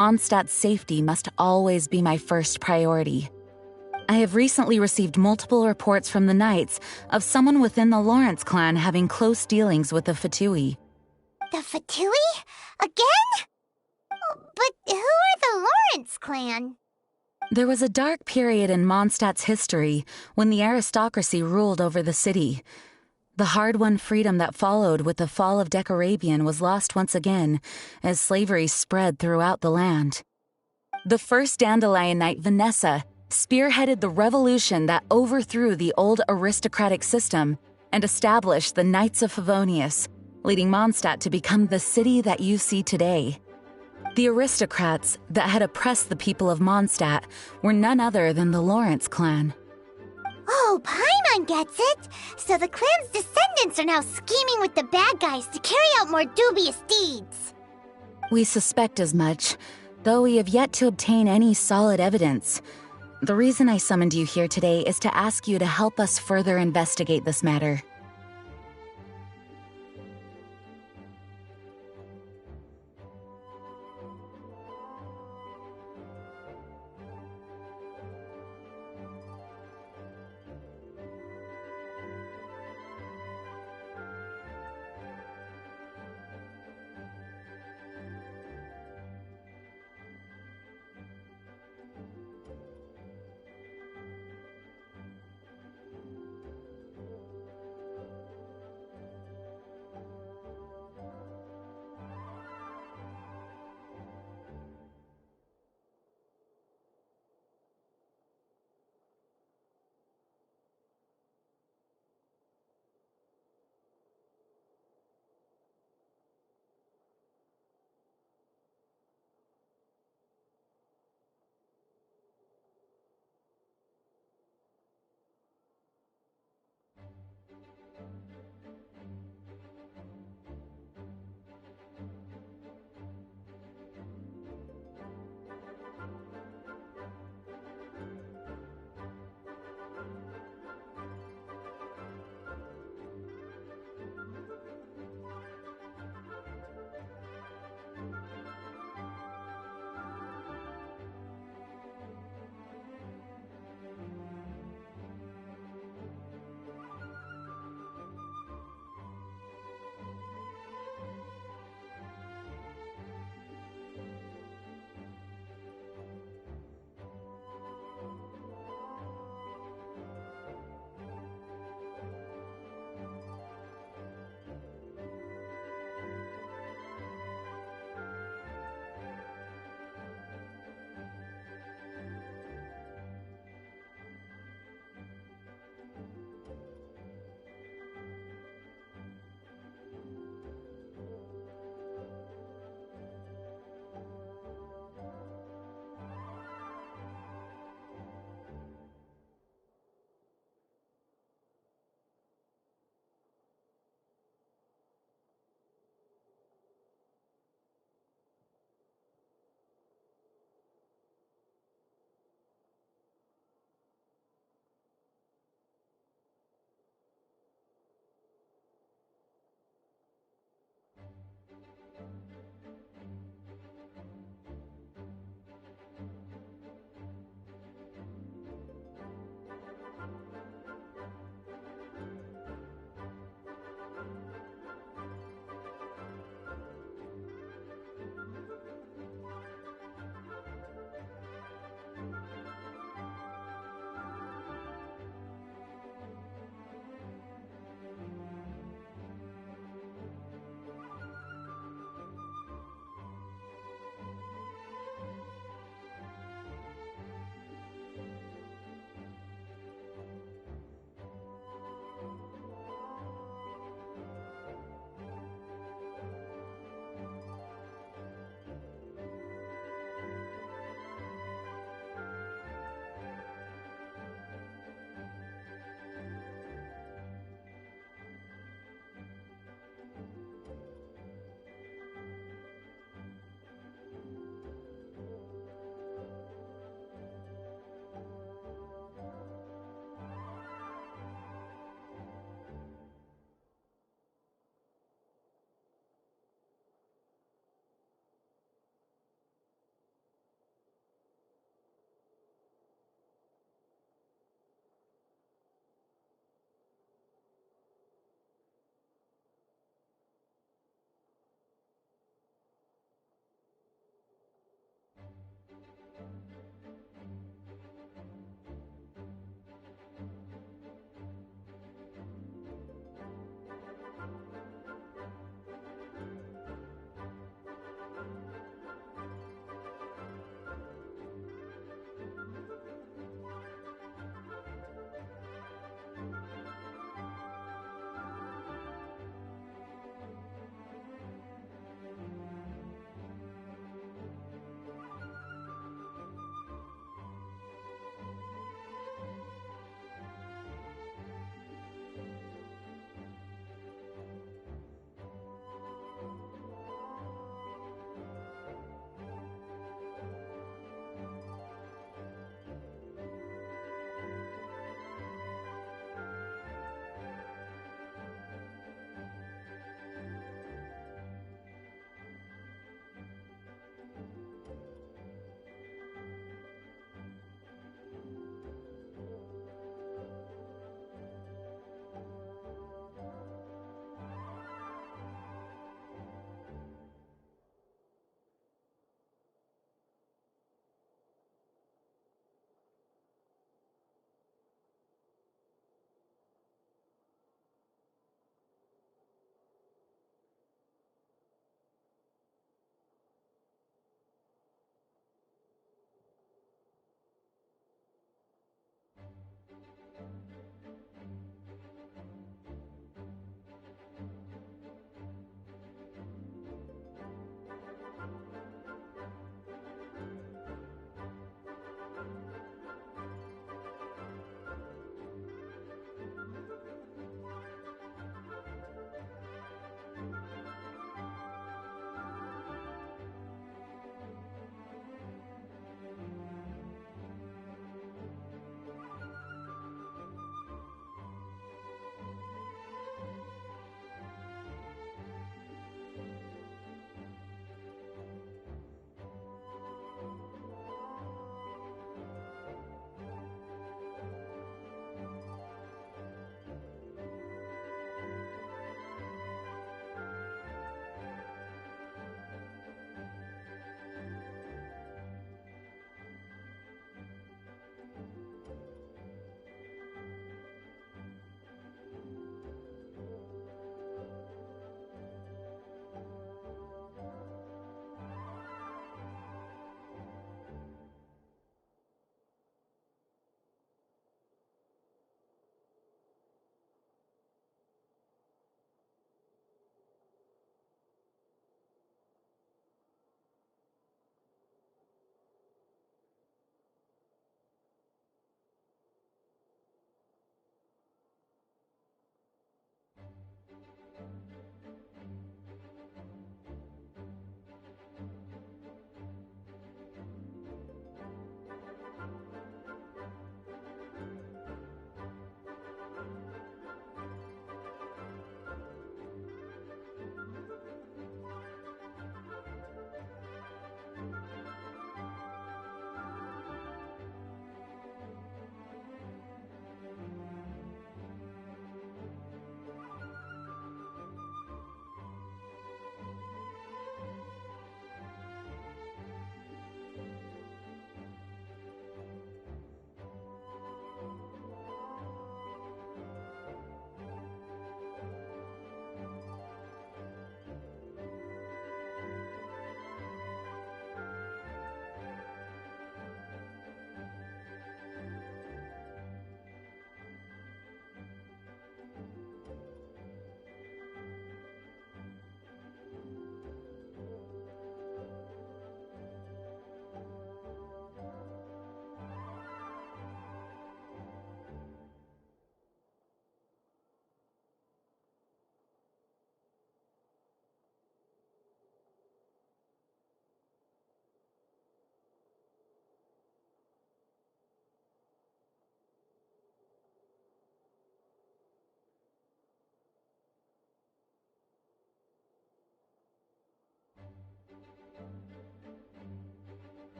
Mondstadt's safety must always be my first priority. I have recently received multiple reports from the Knights of someone within the Lawrence clan having close dealings with the Fatui. The Fatui? Again? But who are the Lawrence clan? There was a dark period in Mondstadt's history when the aristocracy ruled over the city. The hard-won freedom that followed with the fall of Decarabian was lost once again as slavery spread throughout the land. The first Dandelion Knight, Vanessa, spearheaded the revolution that overthrew the old aristocratic system and established the Knights of Favonius, leading Mondstadt to become the city that you see today. The aristocrats that had oppressed the people of Mondstadt were none other than the Lawrence clan. Oh, Paimon gets it! So the clan's descendants are now scheming with the bad guys to carry out more dubious deeds. We suspect as much, though we have yet to obtain any solid evidence. The reason I summoned you here today is to ask you to help us further investigate this matter.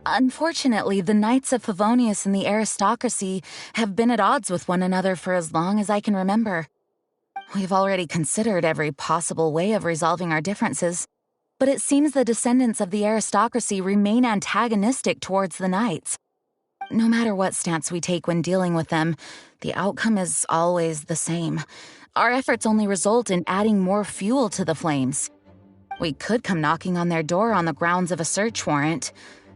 Unfortunately, the Knights of Favonius and the aristocracy have been at odds with one another for as long as I can remember. We've already considered every possible way of resolving our differences, but it seems the descendants of the aristocracy remain antagonistic towards the Knights. No matter what stance we take when dealing with them, the outcome is always the same. Our efforts only result in adding more fuel to the flames. We could come knocking on their door on the grounds of a search warrant,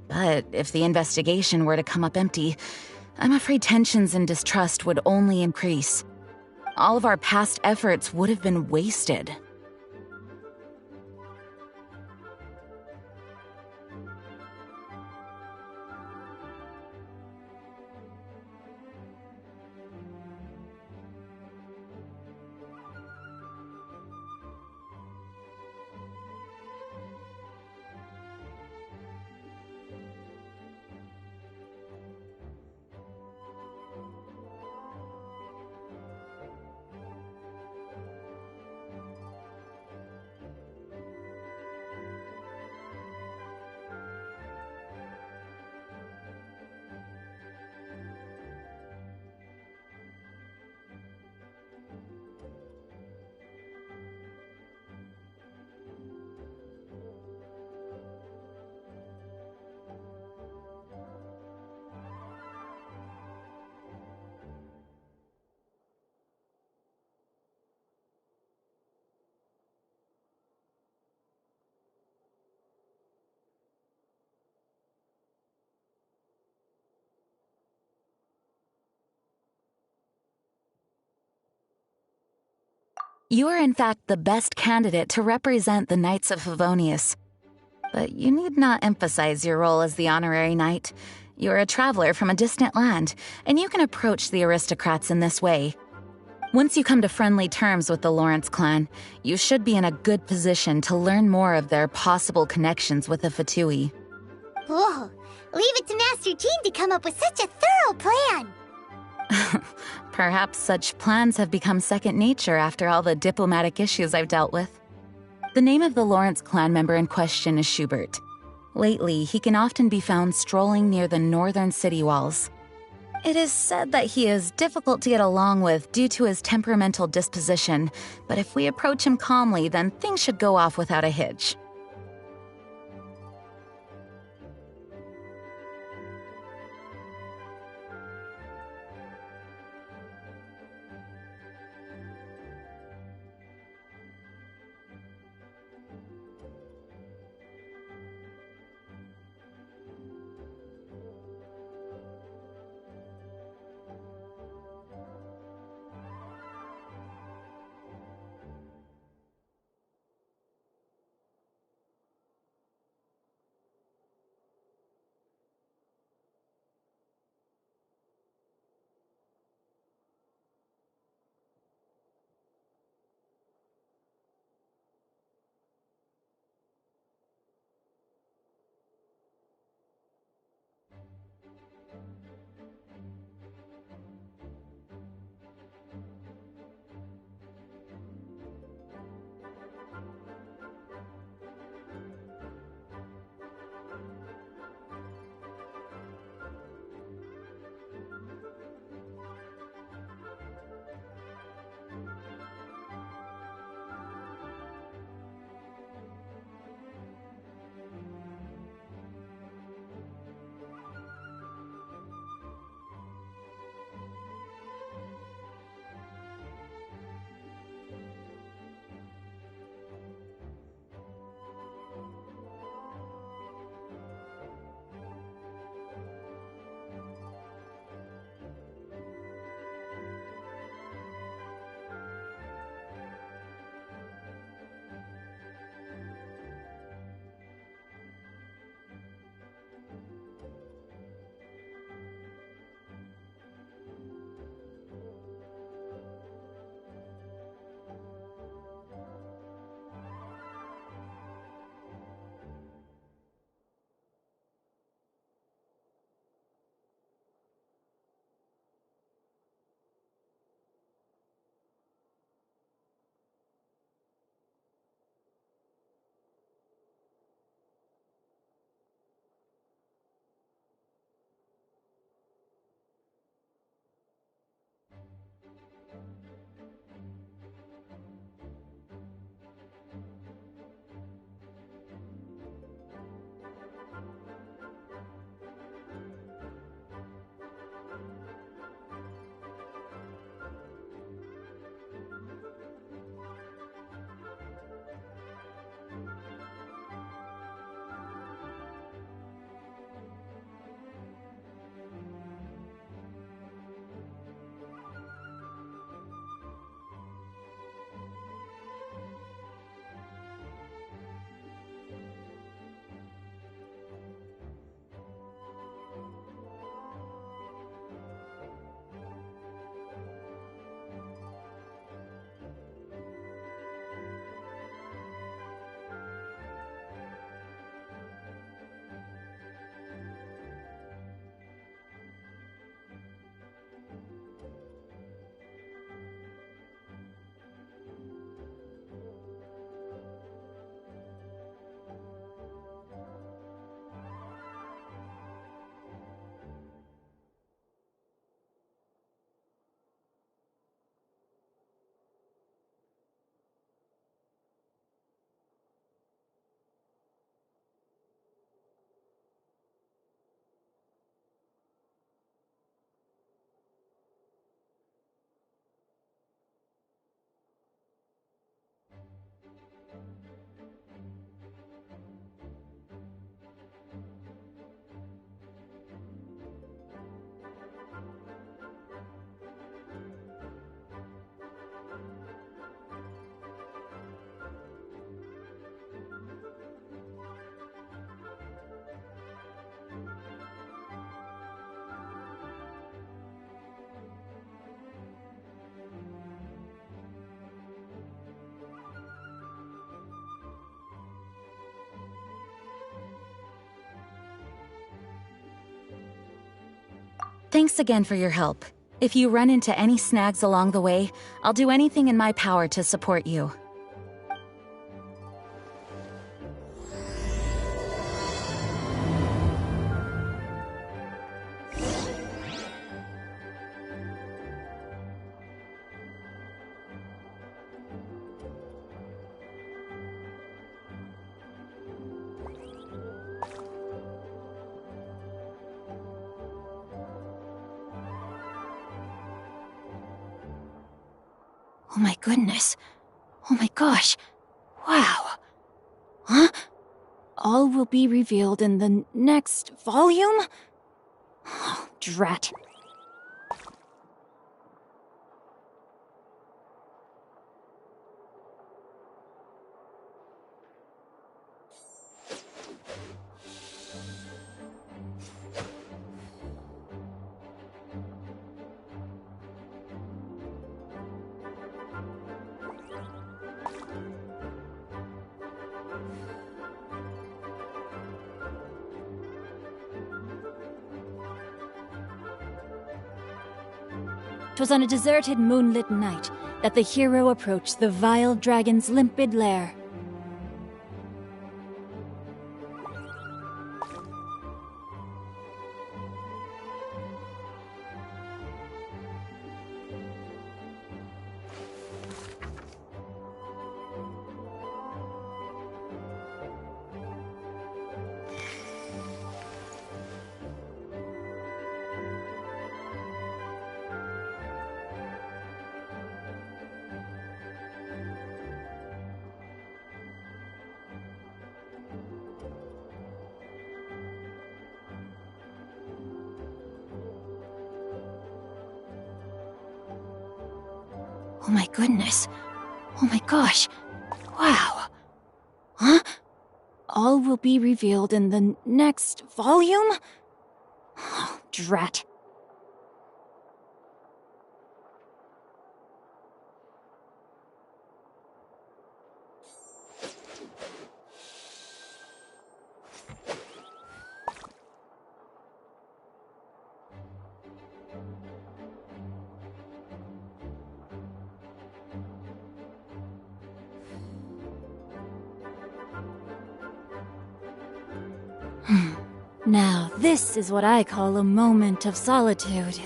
but if the investigation were to come up empty, I'm afraid tensions and distrust would only increase. All of our past efforts would have been wasted. You are in fact the best candidate to represent the Knights of Favonius. But you need not emphasize your role as the honorary knight. You're a traveler from a distant land, and you can approach the aristocrats in this way. Once you come to friendly terms with the Lawrence clan, you should be in a good position to learn more of their possible connections with the Fatui. Whoa, leave it to Master Jean to come up with such a thorough plan! Perhaps such plans have become second nature after all the diplomatic issues I've dealt with. The name of the Lawrence clan member in question is Schubert. Lately, he can often be found strolling near the northern city walls. It is said that he is difficult to get along with due to his temperamental disposition, but if we approach him calmly, then things should go off without a hitch. Thanks again for your help. If you run into any snags along the way, I'll do anything in my power to support you. Oh my goodness. Oh my gosh. Wow. Huh? All will be revealed in the next volume? Oh, drat. "'Twas on a deserted moonlit night that the hero approached the vile dragon's limpid lair. Oh my goodness. Oh my gosh. Wow. Huh? All will be revealed in the next volume? Oh, drat. Now, this is what I call a moment of solitude.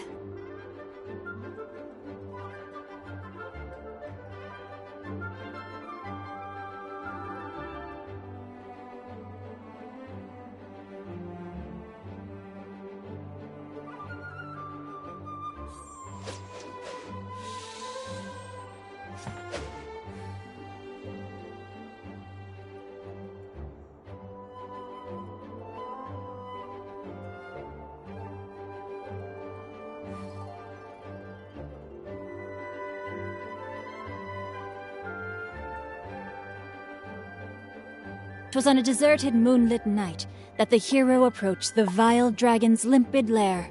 "'Twas on a deserted moonlit night that the hero approached the vile dragon's limpid lair.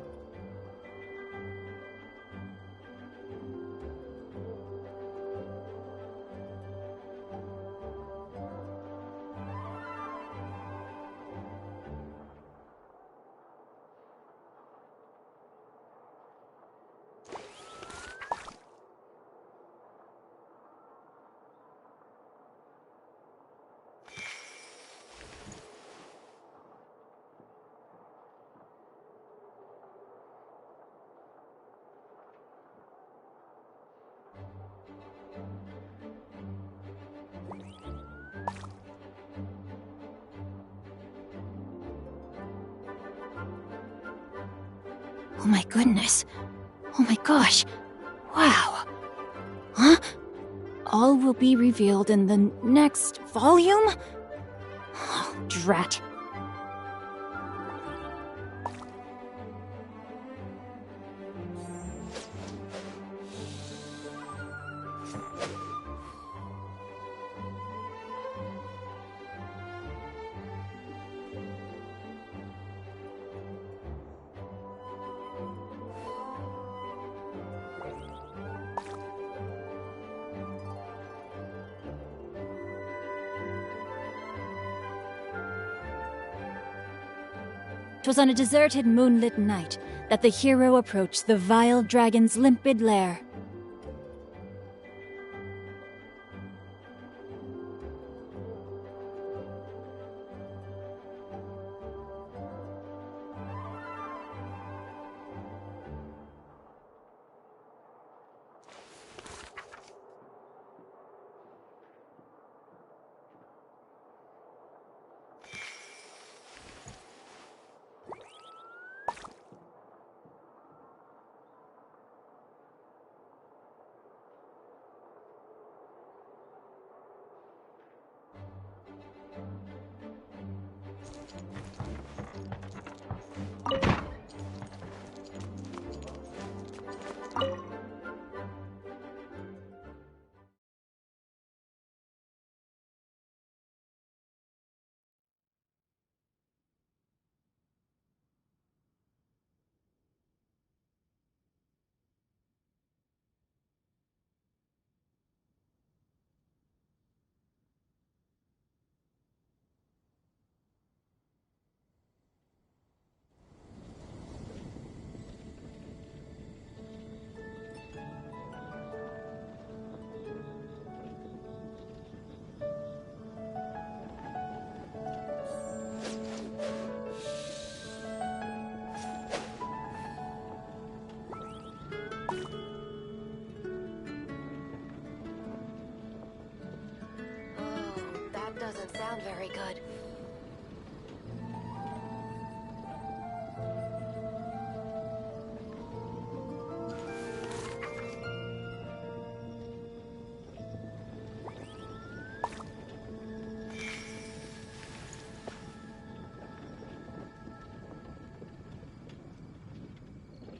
Oh my goodness. Oh my gosh. Wow. Huh? All will be revealed in the next volume? Oh, drat. 'Twas on a deserted moonlit night that the hero approached the vile dragon's limpid lair. Doesn't sound very good.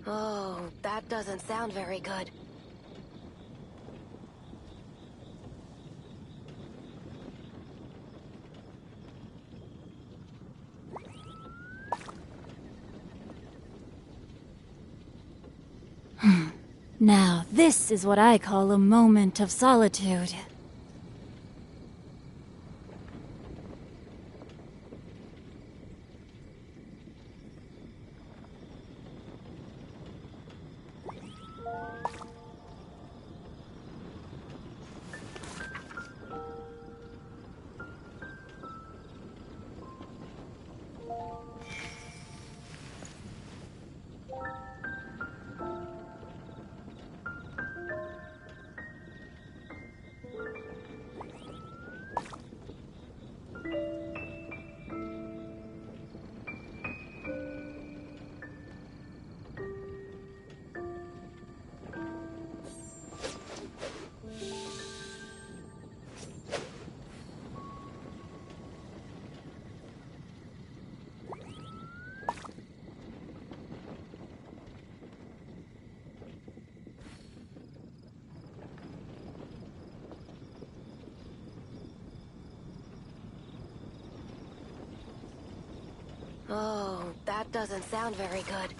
Oh, that doesn't sound very good. Now, this is what I call a moment of solitude. Oh, that doesn't sound very good.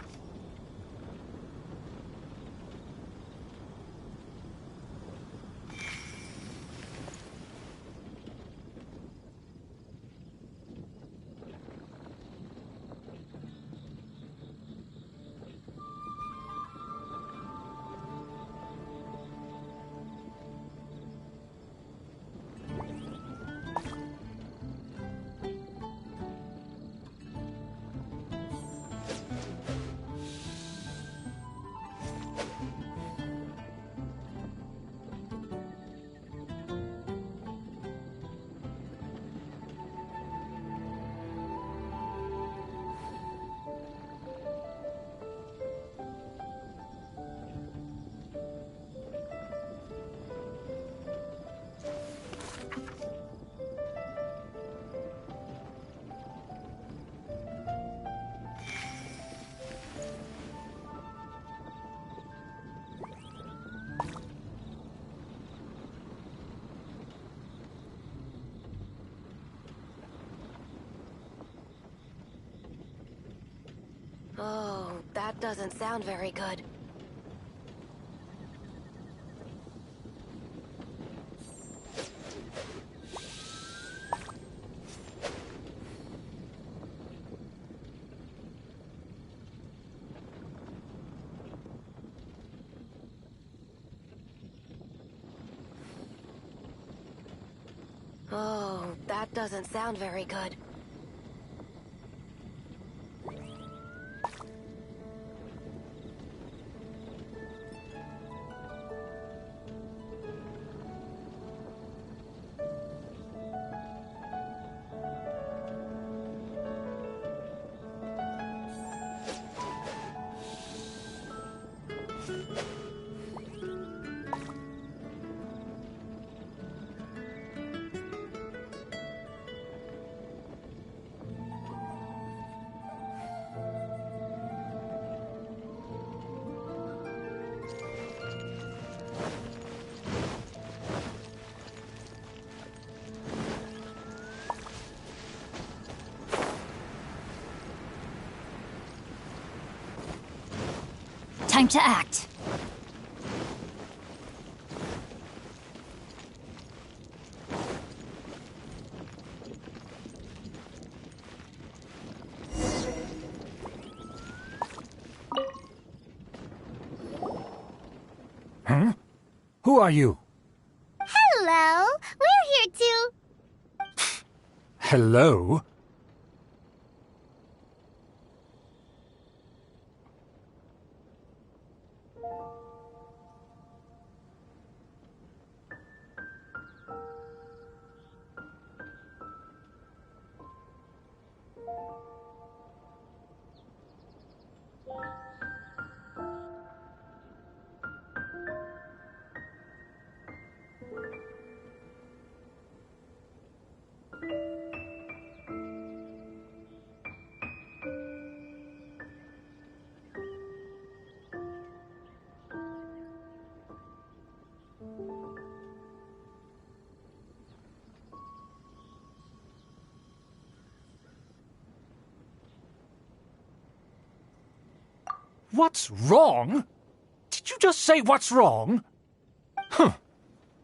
Oh, that doesn't sound very good. Oh, that doesn't sound very good. Time to act. Huh? Who are you? Hello! We're here to... Hello? What's wrong? Did you just say what's wrong? Huh.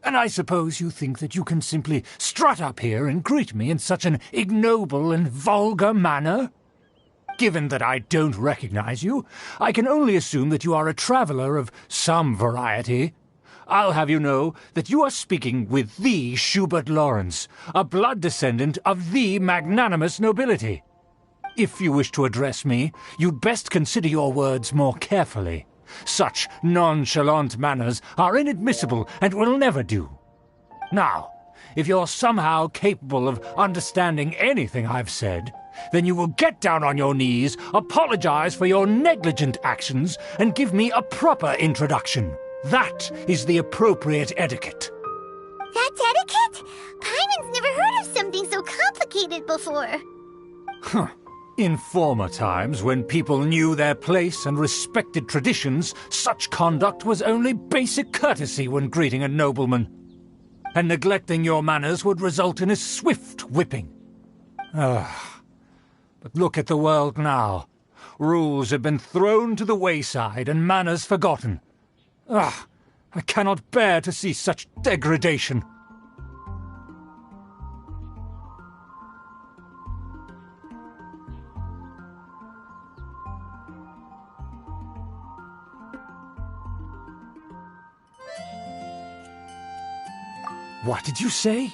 And I suppose you think that you can simply strut up here and greet me in such an ignoble and vulgar manner? Given that I don't recognize you, I can only assume that you are a traveler of some variety. I'll have you know that you are speaking with the Schubert Lawrence, a blood descendant of the magnanimous nobility. If you wish to address me, you'd best consider your words more carefully. Such nonchalant manners are inadmissible and will never do. Now, if you're somehow capable of understanding anything I've said, then you will get down on your knees, apologize for your negligent actions, and give me a proper introduction. That is the appropriate etiquette. That's etiquette? Paimon's never heard of something so complicated before. Huh. In former times, when people knew their place and respected traditions, such conduct was only basic courtesy when greeting a nobleman. And neglecting your manners would result in a swift whipping. But look at the world now. Rules have been thrown to the wayside and manners forgotten. I cannot bear to see such degradation. What did you say?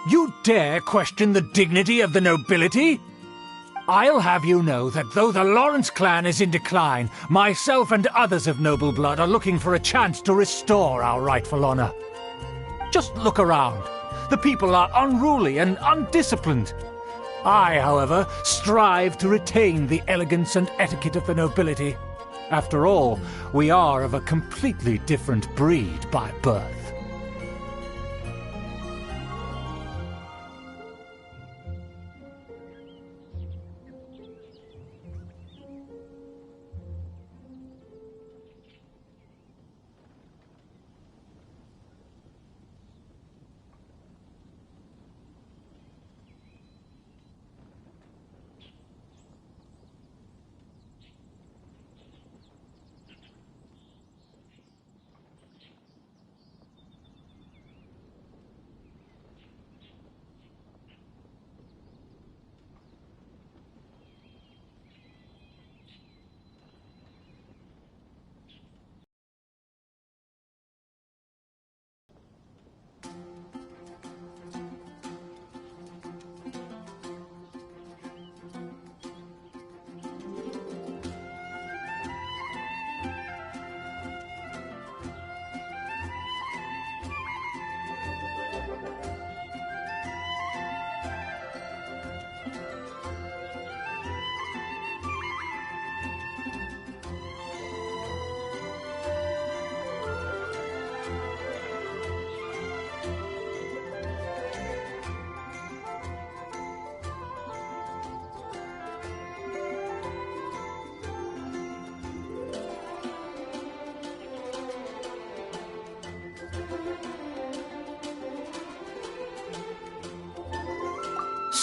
You dare question the dignity of the nobility? I'll have you know that though the Lawrence clan is in decline, myself and others of noble blood are looking for a chance to restore our rightful honor. Just look around. The people are unruly and undisciplined. I, however, strive to retain the elegance and etiquette of the nobility. After all, we are of a completely different breed by birth.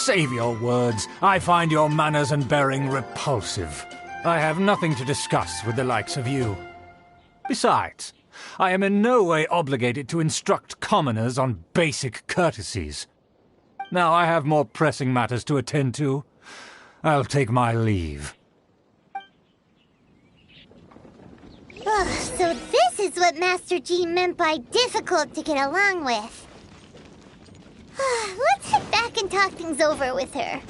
save your words. I find your manners and bearing repulsive. I have nothing to discuss with the likes of you. Besides, I am in no way obligated to instruct commoners on basic courtesies. Now I have more pressing matters to attend to. I'll take my leave. Ugh, so this is what Master G meant by difficult to get along with. Let's head back and talk things over with her.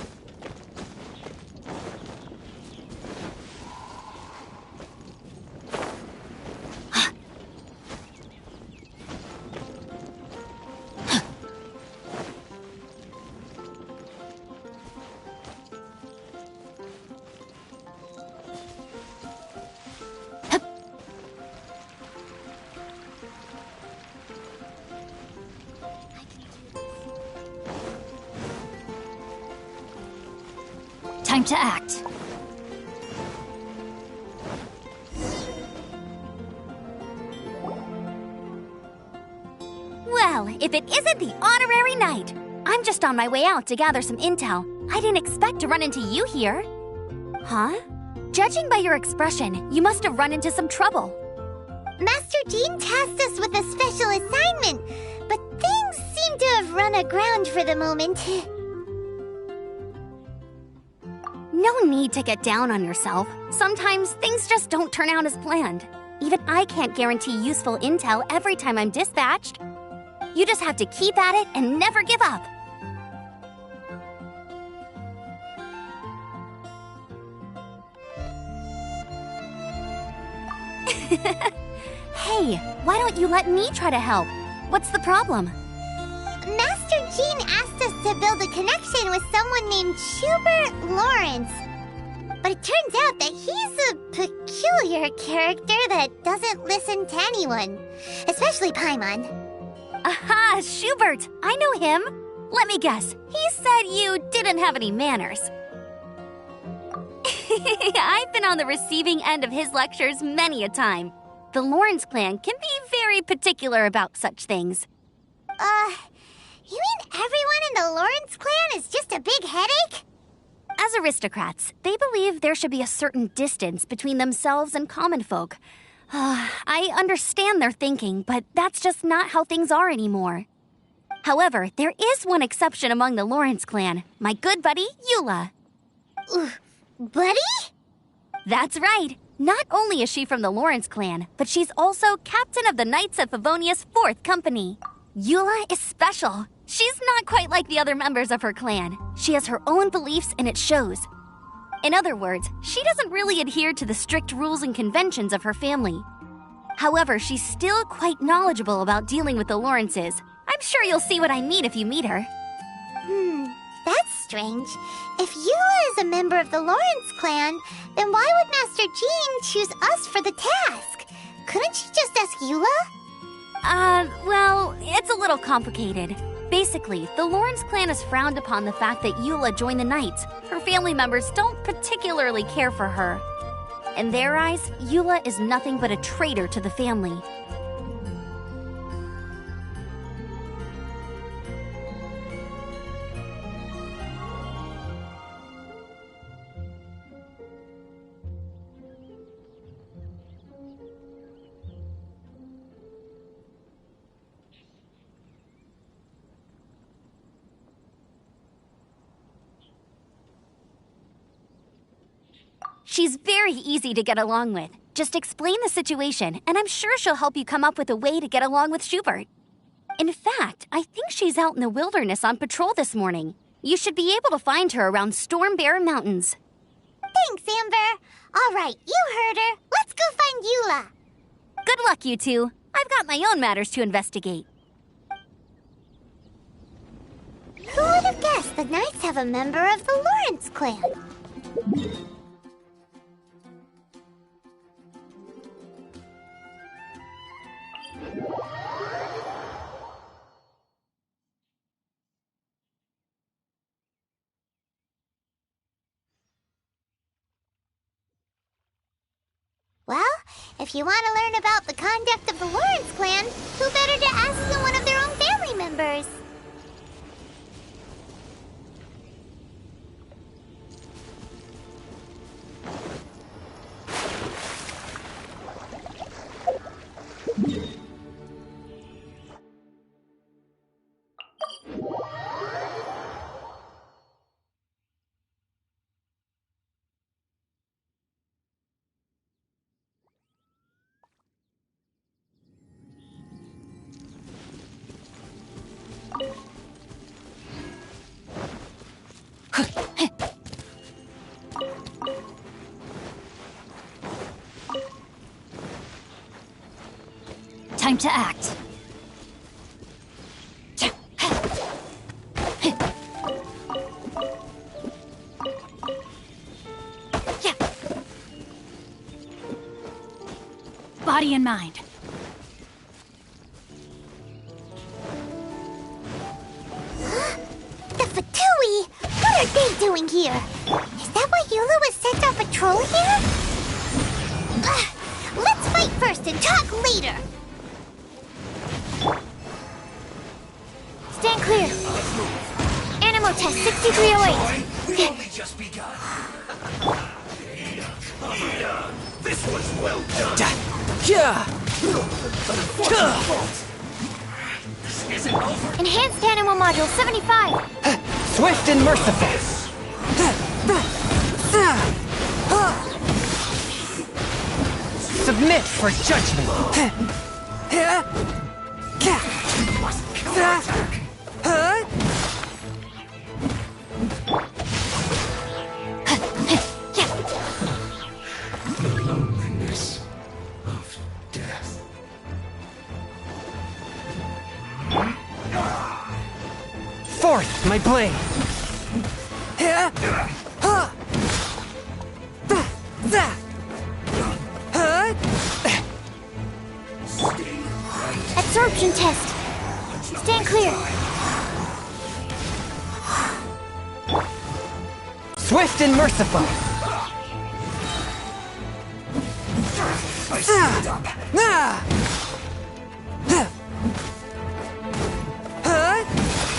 Time to act. Well, if it isn't the honorary knight! I'm just on my way out to gather some intel. I didn't expect to run into you here. Huh? Judging by your expression, you must have run into some trouble. Master Jean tasked us with a special assignment, but things seem to have run aground for the moment. No need to get down on yourself. Sometimes things just don't turn out as planned. Even I can't guarantee useful intel every time I'm dispatched. You just have to keep at it and never give up. Hey, why don't you let me try to help? What's the problem? Master Jean asked us to build a connection with someone named Schubert Lawrence. But it turns out that he's a peculiar character that doesn't listen to anyone, especially Paimon. Aha, Schubert! I know him. Let me guess, he said you didn't have any manners. I've been on the receiving end of his lectures many a time. The Lawrence clan can be very particular about such things. You mean everyone in the Lawrence clan is just a big headache? As aristocrats, they believe there should be a certain distance between themselves and common folk. I understand their thinking, but that's just not how things are anymore. However, there is one exception among the Lawrence clan, my good buddy, Eula. Buddy? That's right. Not only is she from the Lawrence clan, but she's also captain of the Knights of Favonia's 4th Company. Eula is special. She's not quite like the other members of her clan. She has her own beliefs and it shows. In other words, she doesn't really adhere to the strict rules and conventions of her family. However, she's still quite knowledgeable about dealing with the Lawrences. I'm sure you'll see what I mean if you meet her. That's strange. If Eula is a member of the Lawrence clan, then why would Master Jean choose us for the task? Couldn't she just ask Eula? Well, it's a little complicated. Basically, the Lawrence clan has frowned upon the fact that Eula joined the Knights. Her family members don't particularly care for her. In their eyes, Eula is nothing but a traitor to the family. She's very easy to get along with. Just explain the situation, and I'm sure she'll help you come up with a way to get along with Schubert. In fact, I think she's out in the wilderness on patrol this morning. You should be able to find her around Storm Bear Mountains. Thanks, Amber. All right, you heard her. Let's go find Eula. Good luck, you two. I've got my own matters to investigate. Who would have guessed the Knights have a member of the Lawrence clan? Well, if you want to learn about the conduct of the Lawrence clan, who better to ask than one of their own family members? Time to act. Body and mind. The Fatui! What are they doing here? Is that why Eula was sent on patrol here? Let's fight first and talk later! Stand clear. Animo test 6308. We've only just begun. This was well done. This isn't over. Enhanced Animo module 75. Swift and merciful. Submit for judgment. The loneliness of death. Forth, my blade. Absorption test. Stand clear. Swift and merciful. I stood up.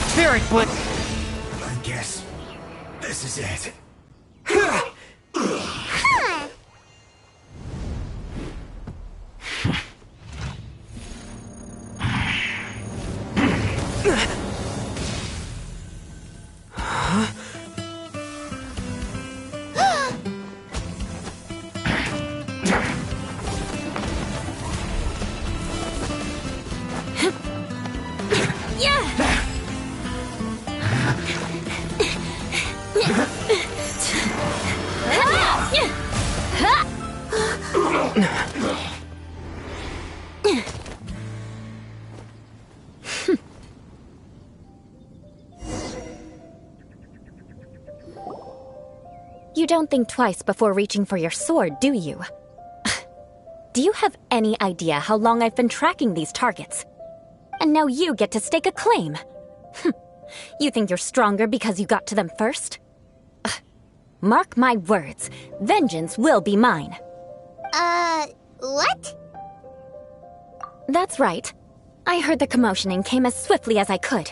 Spirit blade. I guess this is it. You don't think twice before reaching for your sword, do you? Do you have any idea how long I've been tracking these targets? And now you get to stake a claim. You think you're stronger because you got to them first? Mark my words, vengeance will be mine. What? That's right. I heard the commotion and came as swiftly as I could,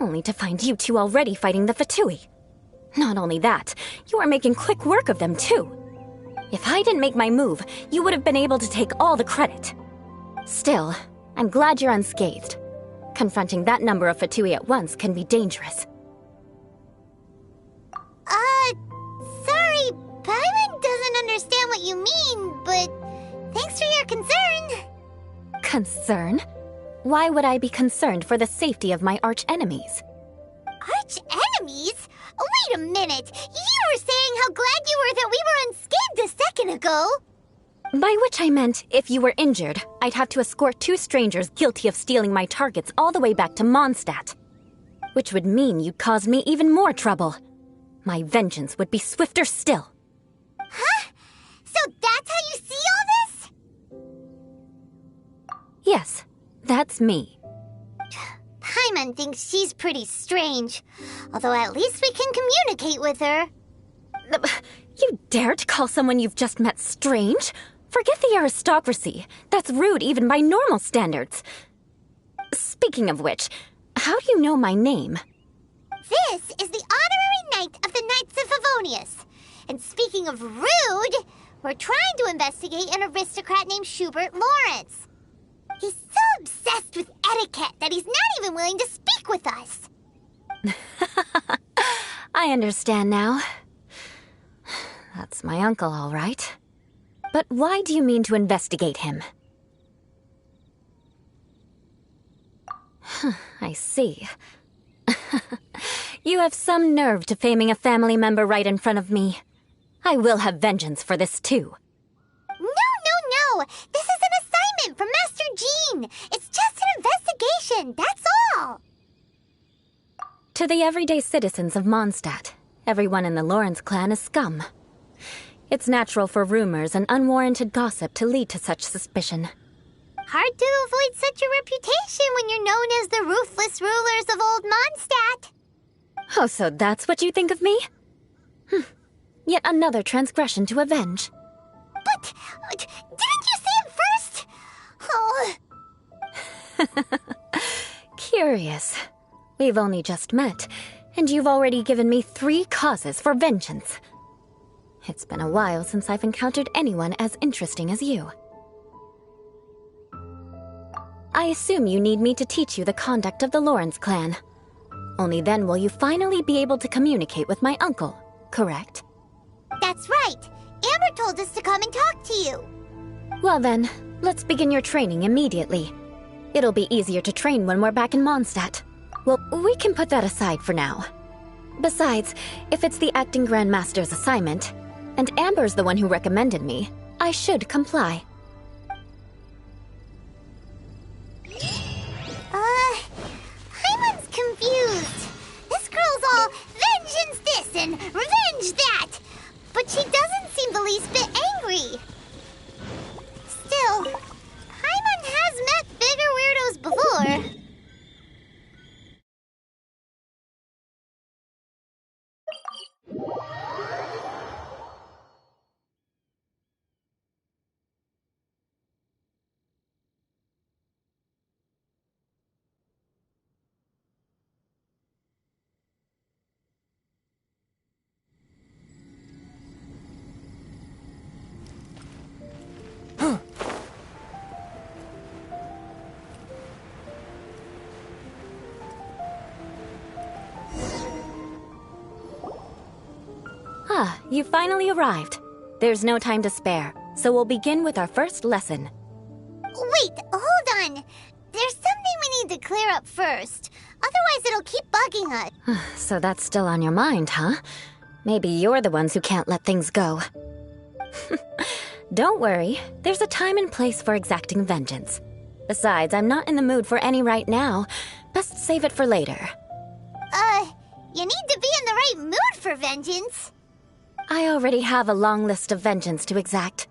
only to find you two already fighting the Fatui. Not only that, you are making quick work of them too. If I didn't make my move, you would have been able to take all the credit. Still, I'm glad you're unscathed. Confronting that number of Fatui at once can be dangerous. Sorry, Paimon doesn't understand what you mean, but thanks for your concern. Concern? Why would I be concerned for the safety of my arch-enemies? Arch-enemies? Wait a minute! You were saying how glad you were that we were unscathed a second ago! By which I meant, if you were injured, I'd have to escort two strangers guilty of stealing my targets all the way back to Mondstadt. Which would mean you'd cause me even more trouble. My vengeance would be swifter still. Huh? So that's how you see all this? Yes, that's me. Paimon thinks she's pretty strange. Although at least we can communicate with her. You dare to call someone you've just met strange? Forget the aristocracy. That's rude even by normal standards. Speaking of which, how do you know my name? This is the honorary knight of the Knights of Favonius. And speaking of rude, we're trying to investigate an aristocrat named Schubert Lawrence. He's so obsessed with etiquette that he's not even willing to speak with us. I understand now. That's my uncle, all right. But why do you mean to investigate him? I see. You have some nerve to faming a family member right in front of me. I will have vengeance for this, too. No! This is an assignment from Master Jean! It's information, that's all! To the everyday citizens of Mondstadt, everyone in the Lawrence clan is scum. It's natural for rumors and unwarranted gossip to lead to such suspicion. Hard to avoid such a reputation when you're known as the ruthless rulers of Old Mondstadt. Oh, so that's what you think of me? Yet another transgression to avenge. But, didn't you say it first? Oh. Curious. We've only just met, and you've already given me 3 causes for vengeance. It's been a while since I've encountered anyone as interesting as you. I assume you need me to teach you the conduct of the Lawrence clan. Only then will you finally be able to communicate with my uncle, correct? That's right. Amber told us to come and talk to you. Well then, let's begin your training immediately. It'll be easier to train when we're back in Mondstadt. Well, we can put that aside for now. Besides, if it's the acting Grandmaster's assignment, and Amber's the one who recommended me, I should comply. Hyman's confused. This girl's all vengeance this and revenge that. But she doesn't seem the least bit angry. Still, Hyman has met bigger weirdos before. You finally arrived. There's no time to spare, so we'll begin with our first lesson. Wait, hold on. There's something we need to clear up first. Otherwise it'll keep bugging us. So that's still on your mind, huh? Maybe you're the ones who can't let things go. Don't worry, there's a time and place for exacting vengeance. Besides, I'm not in the mood for any right now. Best save it for later. You need to be in the right mood for vengeance. I already have a long list of vengeance to exact.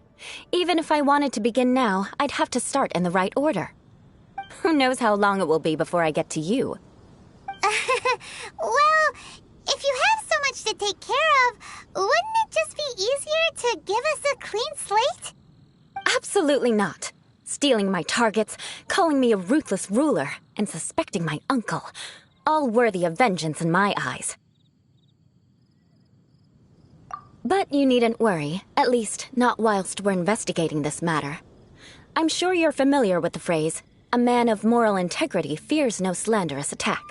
Even if I wanted to begin now, I'd have to start in the right order. Who knows how long it will be before I get to you? Well, if you have so much to take care of, wouldn't it just be easier to give us a clean slate? Absolutely not. Stealing my targets, calling me a ruthless ruler, and suspecting my uncle. All worthy of vengeance in my eyes. But you needn't worry, at least not whilst we're investigating this matter. I'm sure you're familiar with the phrase, a man of moral integrity fears no slanderous attack.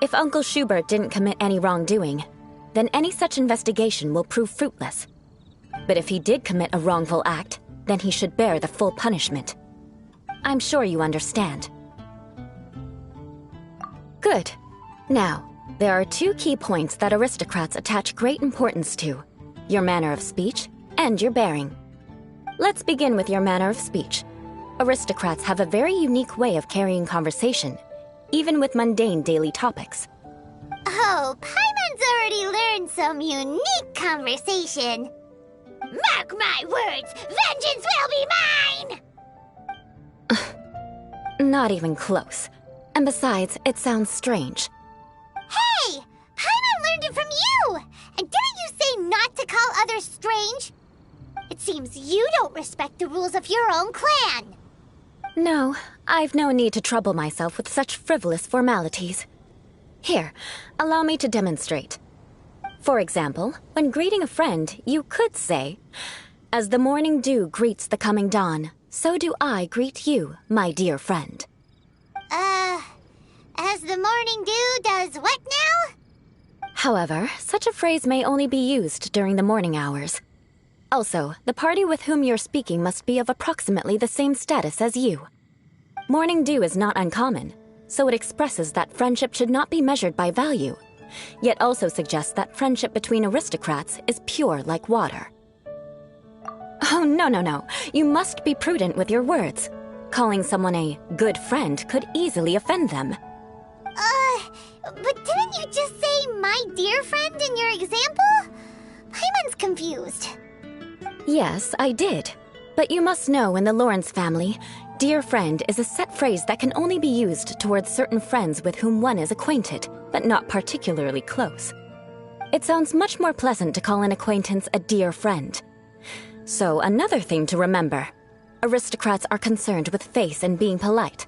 If Uncle Schubert didn't commit any wrongdoing, then any such investigation will prove fruitless. But if he did commit a wrongful act, then he should bear the full punishment. I'm sure you understand. Good. Now, there are 2 key points that aristocrats attach great importance to. Your manner of speech and your bearing. Let's begin with your manner of speech. Aristocrats have a very unique way of carrying conversation, even with mundane daily topics. Oh, Paimon's already learned some unique conversation. Mark my words, vengeance will be mine! Not even close. And besides, it sounds strange. Hey! Paimon learned it from you! And didn't you say not to call others strange? It seems you don't respect the rules of your own clan. No, I've no need to trouble myself with such frivolous formalities. Here, allow me to demonstrate. For example, when greeting a friend, you could say, "As the morning dew greets the coming dawn, so do I greet you, my dear friend." As the morning dew does what now? However, such a phrase may only be used during the morning hours. Also, the party with whom you're speaking must be of approximately the same status as you. Morning dew is not uncommon, so it expresses that friendship should not be measured by value, yet also suggests that friendship between aristocrats is pure like water. Oh, no. You must be prudent with your words. calling someone a good friend could easily offend them. But didn't you just say my dear friend in your example? Paimon's confused. Yes, I did. But you must know in the Lawrence family, dear friend is a set phrase that can only be used towards certain friends with whom one is acquainted, but not particularly close. It sounds much more pleasant to call an acquaintance a dear friend. So another thing to remember, aristocrats are concerned with face and being polite.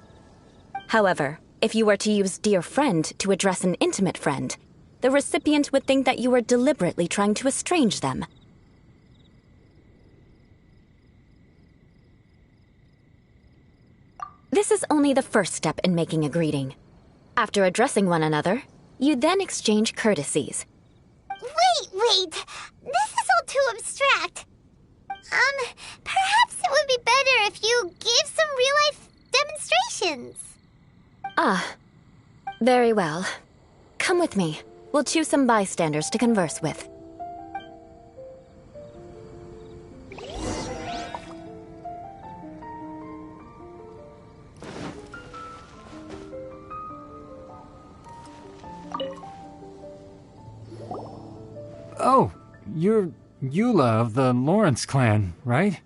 However, if you were to use dear friend to address an intimate friend, the recipient would think that you were deliberately trying to estrange them. This is only the first step in making a greeting. After addressing one another, you then exchange courtesies. Wait! This is all too abstract. Perhaps it would be better if you gave some real-life demonstrations. Ah, very well. Come with me. We'll choose some bystanders to converse with. Oh, you're Eula of the Lawrence clan, right?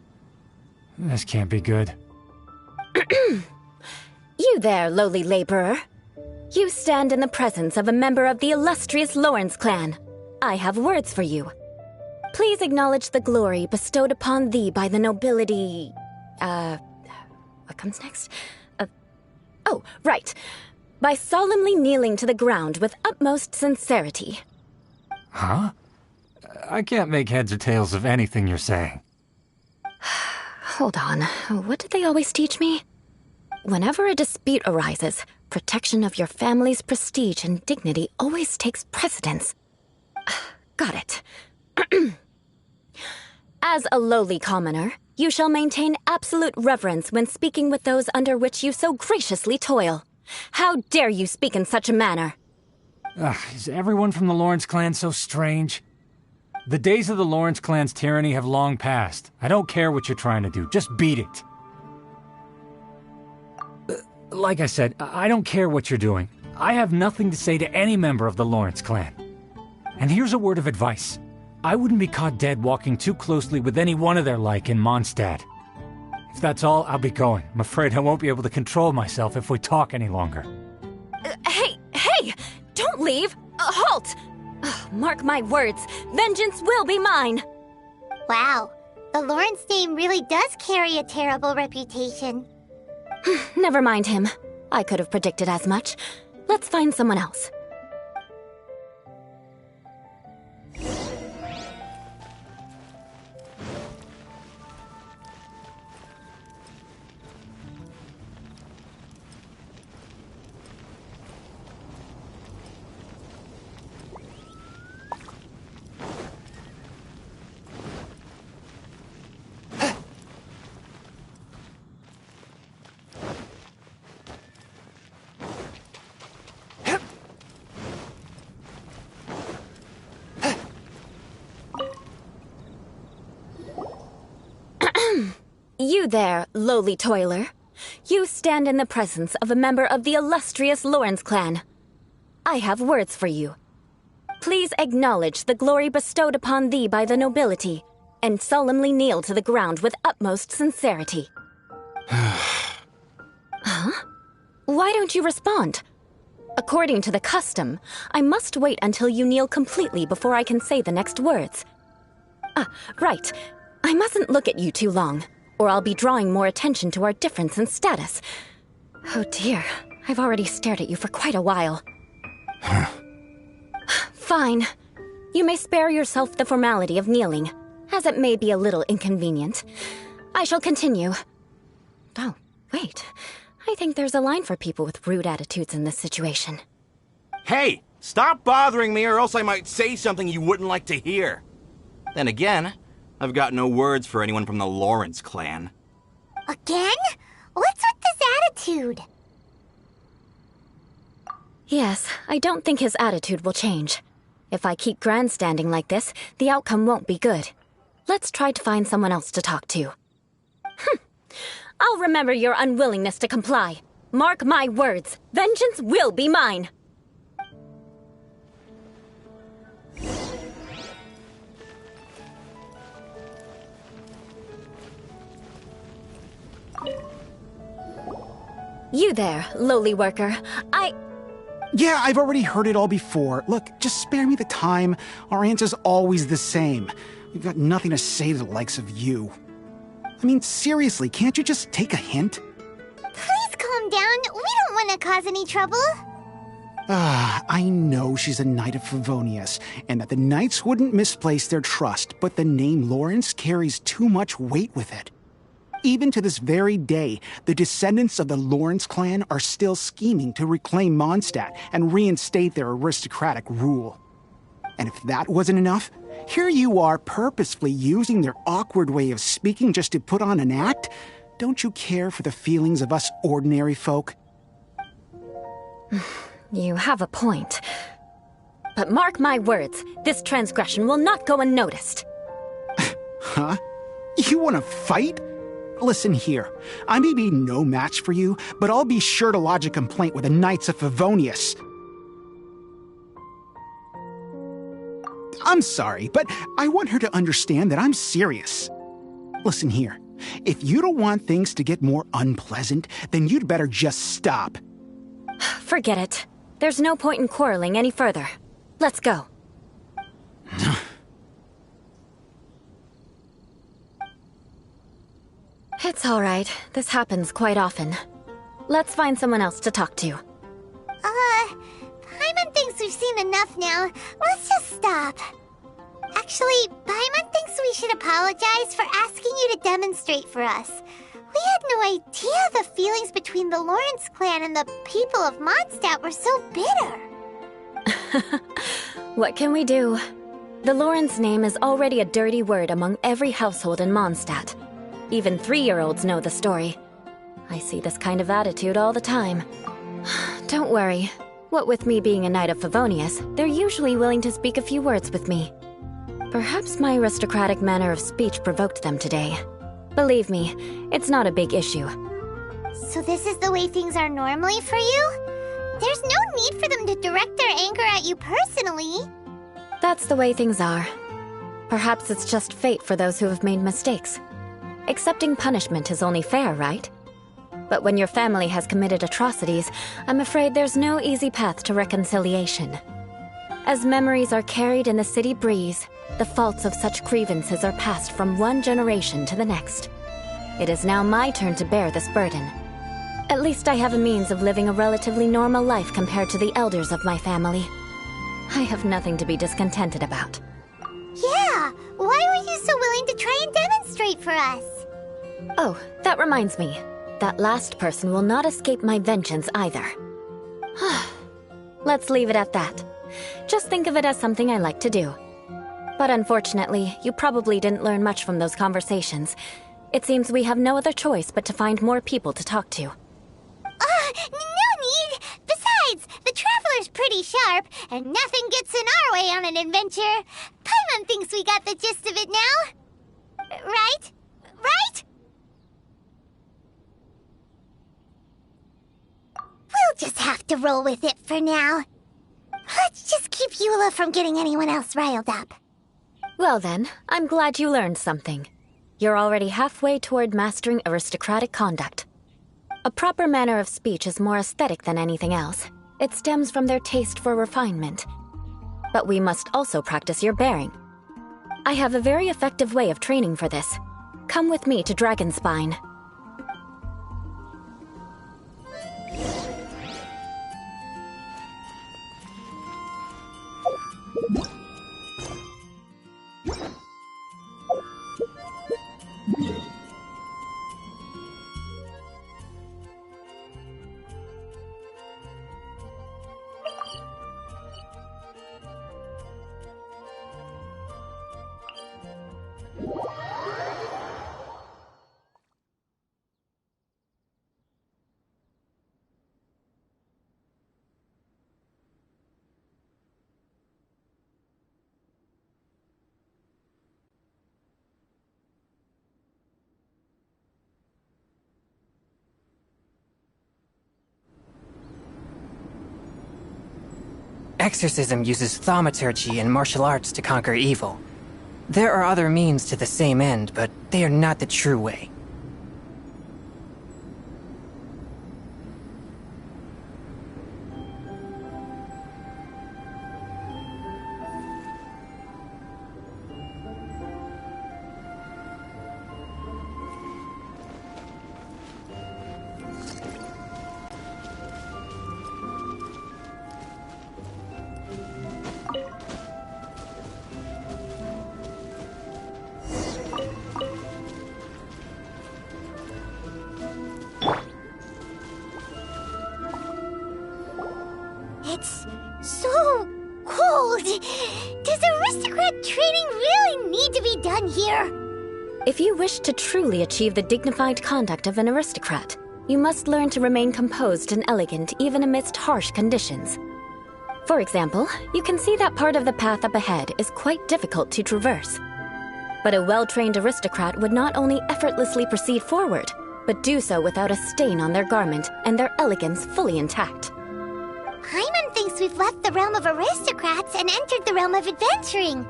This can't be good. You there, lowly laborer. You stand in the presence of a member of the illustrious Lawrence clan. I have words for you. Please acknowledge the glory bestowed upon thee by the nobility... What comes next? Oh, right. By solemnly kneeling to the ground with utmost sincerity. Huh? I can't make heads or tails of anything you're saying. Hold on. What did they always teach me? Whenever a dispute arises, protection of your family's prestige and dignity always takes precedence. Got it. As a lowly commoner, you shall maintain absolute reverence when speaking with those under which you so graciously toil. How dare you speak in such a manner? Is everyone from the Lawrence clan so strange? The days of the Lawrence clan's tyranny have long passed. I don't care what you're trying to do, just beat it. Like I said, I don't care what you're doing. I have nothing to say to any member of the Lawrence clan. And here's a word of advice. I wouldn't be caught dead walking too closely with any one of their like in Mondstadt. If that's all, I'll be going. I'm afraid I won't be able to control myself if we talk any longer. Hey! Don't leave! Halt! Mark my words, vengeance will be mine! Wow, the Lawrence name really does carry a terrible reputation. Never mind him. I could have predicted as much. Let's find someone else. You there, lowly toiler. You stand in the presence of a member of the illustrious Lawrence clan. I have words for you. Please acknowledge the glory bestowed upon thee by the nobility, and solemnly kneel to the ground with utmost sincerity. Huh? Why don't you respond? According to the custom, I must wait until you kneel completely before I can say the next words. Right. I mustn't look at you too long, or I'll be drawing more attention to our difference in status. Oh dear, I've already stared at you for quite a while. Fine. You may spare yourself the formality of kneeling, as it may be a little inconvenient. I shall continue. Oh, wait. I think there's a line for people with rude attitudes in this situation. Hey! Stop bothering me or else I might say something you wouldn't like to hear. Then again, I've got no words for anyone from the Lawrence clan. Again? What's with this attitude? Yes, I don't think his attitude will change. If I keep grandstanding like this, the outcome won't be good. Let's try to find someone else to talk to. I'll remember your unwillingness to comply. Mark my words, vengeance will be mine. You there, lowly worker. Yeah, I've already heard it all before. Look, just spare me the time. Our answer's always the same. We've got nothing to say to the likes of you. I mean, seriously, can't you just take a hint? Please calm down. We don't want to cause any trouble. I know she's a Knight of Favonius, and that the Knights wouldn't misplace their trust, but the name Lawrence carries too much weight with it. Even to this very day, the descendants of the Lawrence clan are still scheming to reclaim Mondstadt and reinstate their aristocratic rule. And if that wasn't enough, here you are purposefully using their awkward way of speaking just to put on an act? Don't you care for the feelings of us ordinary folk? You have a point. But mark my words, this transgression will not go unnoticed. Huh? You want to fight? Listen here, I may be no match for you, but I'll be sure to lodge a complaint with the Knights of Favonius. I'm sorry, but I want her to understand that I'm serious. Listen here, if you don't want things to get more unpleasant, then you'd better just stop. Forget it. There's no point in quarreling any further. Let's go. It's all right. This happens quite often. Let's find someone else to talk to. Paimon thinks we've seen enough now. Let's just stop. Actually, Paimon thinks we should apologize for asking you to demonstrate for us. We had no idea the feelings between the Lawrence clan and the people of Mondstadt were so bitter. What can we do? The Lawrence name is already a dirty word among every household in Mondstadt. Even 3-year-olds know the story. I see this kind of attitude all the time. Don't worry. What with me being a Knight of Favonius, they're usually willing to speak a few words with me. Perhaps my aristocratic manner of speech provoked them today. Believe me, it's not a big issue. So this is the way things are normally for you? There's no need for them to direct their anger at you personally. That's the way things are. Perhaps it's just fate for those who have made mistakes. Accepting punishment is only fair, right? But when your family has committed atrocities, I'm afraid there's no easy path to reconciliation. As memories are carried in the city breeze, the faults of such grievances are passed from one generation to the next. It is now my turn to bear this burden. At least I have a means of living a relatively normal life compared to the elders of my family. I have nothing to be discontented about. Yeah, why were you so willing to try and demonstrate for us? Oh, that reminds me. That last person will not escape my vengeance either. Let's leave it at that. Just think of it as something I like to do. But unfortunately, you probably didn't learn much from those conversations. It seems we have no other choice but to find more people to talk to. No need! Besides, the Traveler's pretty sharp, and nothing gets in our way on an adventure. Paimon thinks we got the gist of it now. Right? Right? We'll just have to roll with it for now. Let's just keep Eula from getting anyone else riled up. Well then, I'm glad you learned something. You're already halfway toward mastering aristocratic conduct. A proper manner of speech is more aesthetic than anything else. It stems from their taste for refinement. But we must also practice your bearing. I have a very effective way of training for this. Come with me to Dragonspine. exorcism uses thaumaturgy and martial arts to conquer evil. There are other means to the same end, but they are not the true way. It's so cold. Does aristocrat training really need to be done here? If you wish to truly achieve the dignified conduct of an aristocrat, you must learn to remain composed and elegant even amidst harsh conditions. For example, you can see that part of the path up ahead is quite difficult to traverse. But a well-trained aristocrat would not only effortlessly proceed forward, but do so without a stain on their garment and their elegance fully intact. Paimon thinks we've left the realm of aristocrats and entered the realm of adventuring.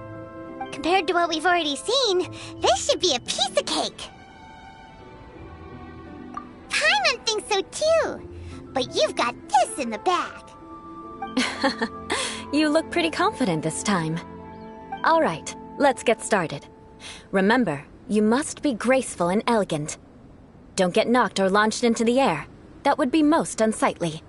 Compared to what we've already seen, this should be a piece of cake. Paimon thinks so too, but you've got this in the bag. You look pretty confident this time. All right, let's get started. Remember, you must be graceful and elegant. Don't get knocked or launched into the air. That would be most unsightly.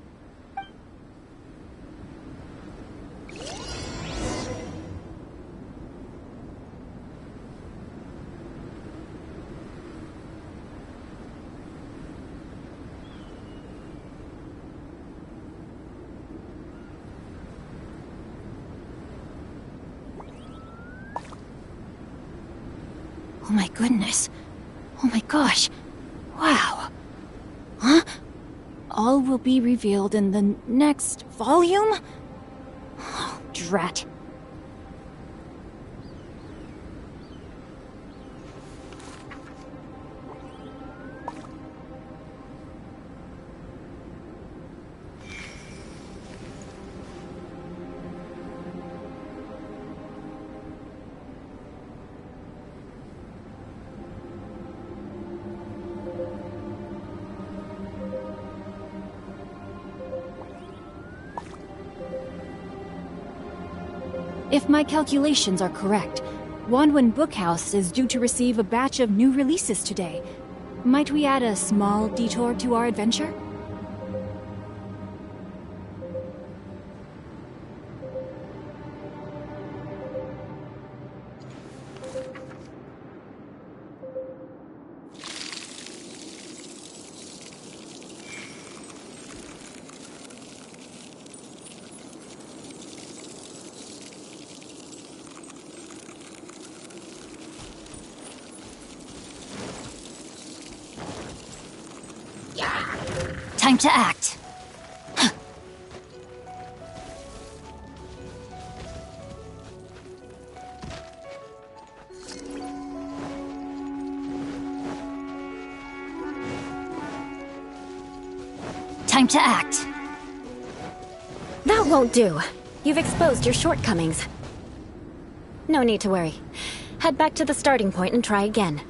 Oh my goodness. Oh my gosh. Wow. Huh? All will be revealed in the next volume? Oh, drat. If my calculations are correct, Wanwen Bookhouse is due to receive a batch of new releases today. Might we add a small detour to our adventure? Time to act. Time to act. That won't do. You've exposed your shortcomings. No need to worry. Head back to the starting point and try again.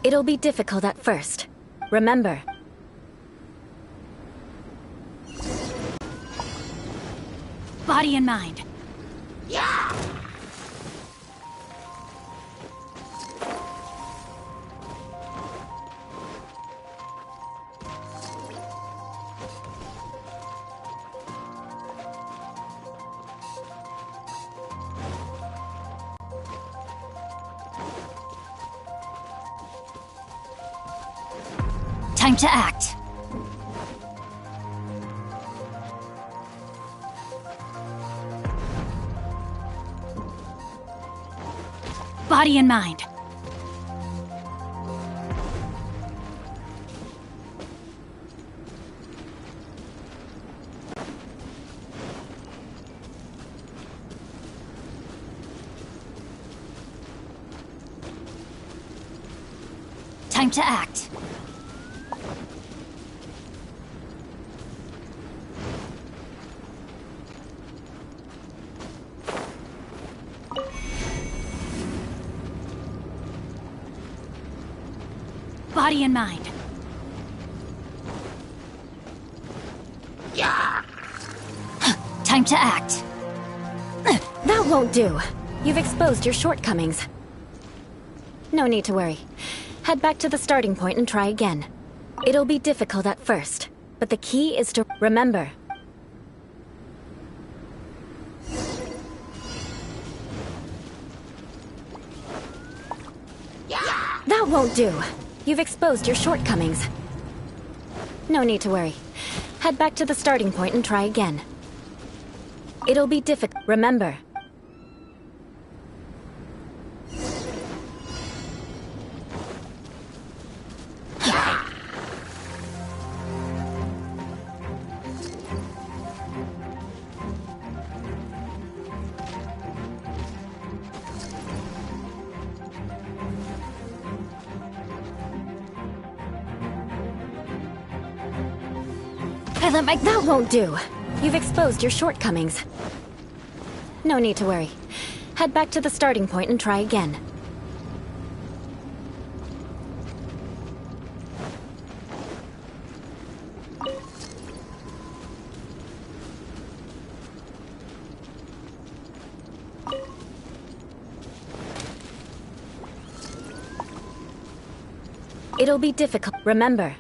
It'll be difficult at first. Remember. Body and mind. Yeah! Time to act. Body and mind. Time to act. Body and mind. Yeah! Time to act. That won't do. You've exposed your shortcomings. No need to worry. Head back to the starting point and try again. It'll be difficult at first, but the key is to remember. Yeah! That won't do. You've exposed your shortcomings. No need to worry. Head back to the starting point and try again. It'll be difficult. Remember. That won't do. You've exposed your shortcomings. No need to worry. Head back to the starting point and try again. It'll be difficult. Remember.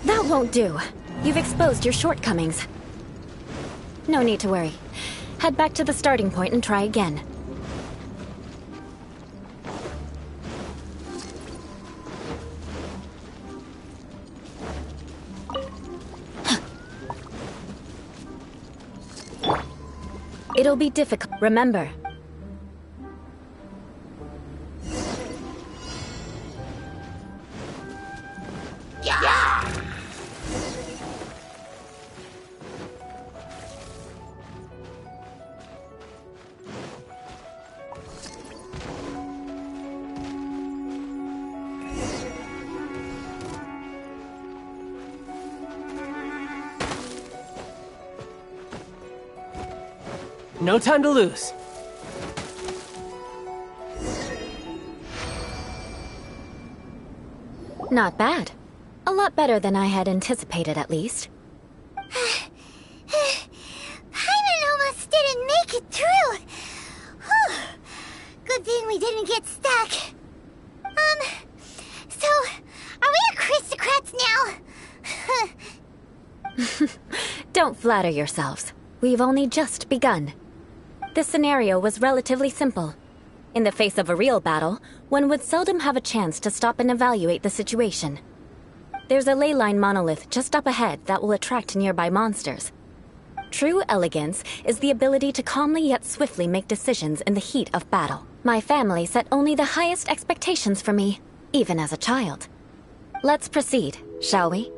That won't do. You've exposed your shortcomings. No need to worry. Head back to the starting point and try again. It'll be difficult. Remember. No time to lose. Not bad. A lot better than I had anticipated, at least. Paimon almost didn't make it through. Whew. Good thing we didn't get stuck. So, are we aristocrats now? Don't flatter yourselves. We've only just begun. This scenario was relatively simple. In the face of a real battle, one would seldom have a chance to stop and evaluate the situation. There's a ley line monolith just up ahead that will attract nearby monsters. True elegance is the ability to calmly yet swiftly make decisions in the heat of battle. My family set only the highest expectations for me, even as a child. Let's proceed, shall we?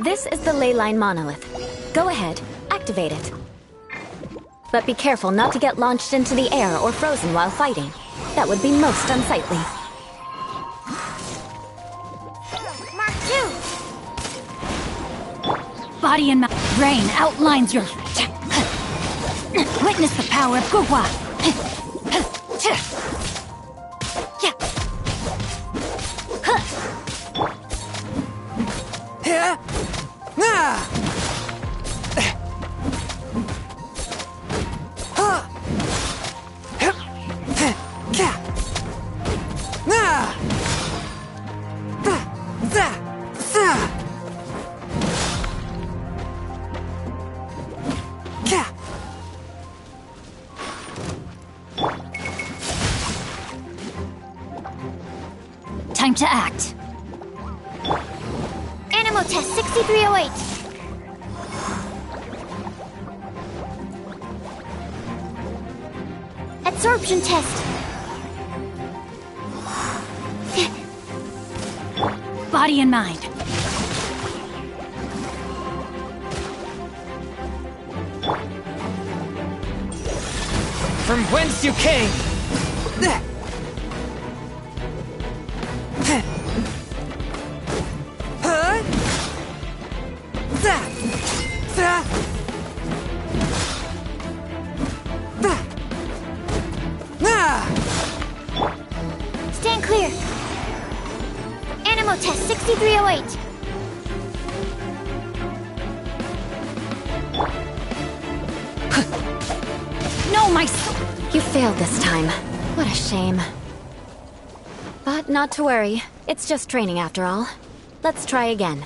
This is the ley line monolith. Go ahead, activate it. But be careful not to get launched into the air or frozen while fighting. That would be most unsightly. Mark 2! Body and brain outlines your... Witness the power of Gugwa! Time to act. Animal test 6308. Absorption test. Body and mind. From whence you came! Stand clear. Animal test 6308. No, my... You failed this time. What a shame. But not to worry. It's just training after all. Let's try again.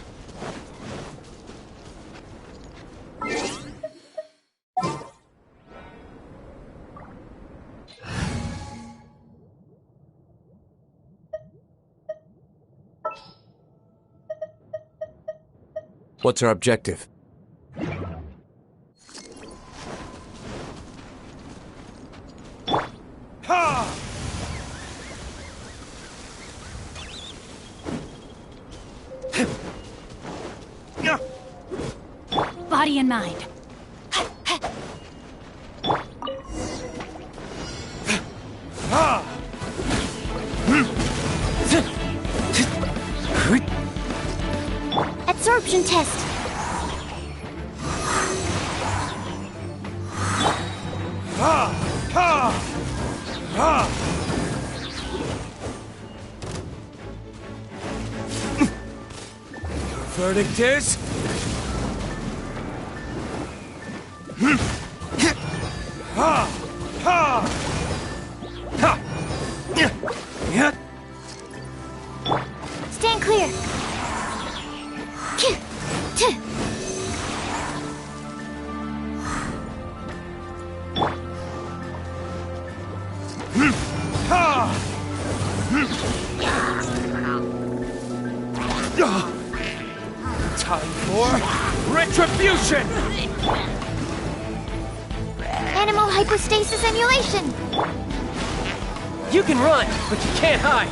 What's our objective? Body and mind. Absorption test. Your verdict is? Stand clear. Time for retribution! Animal hypostasis emulation. You can run, but you can't hide.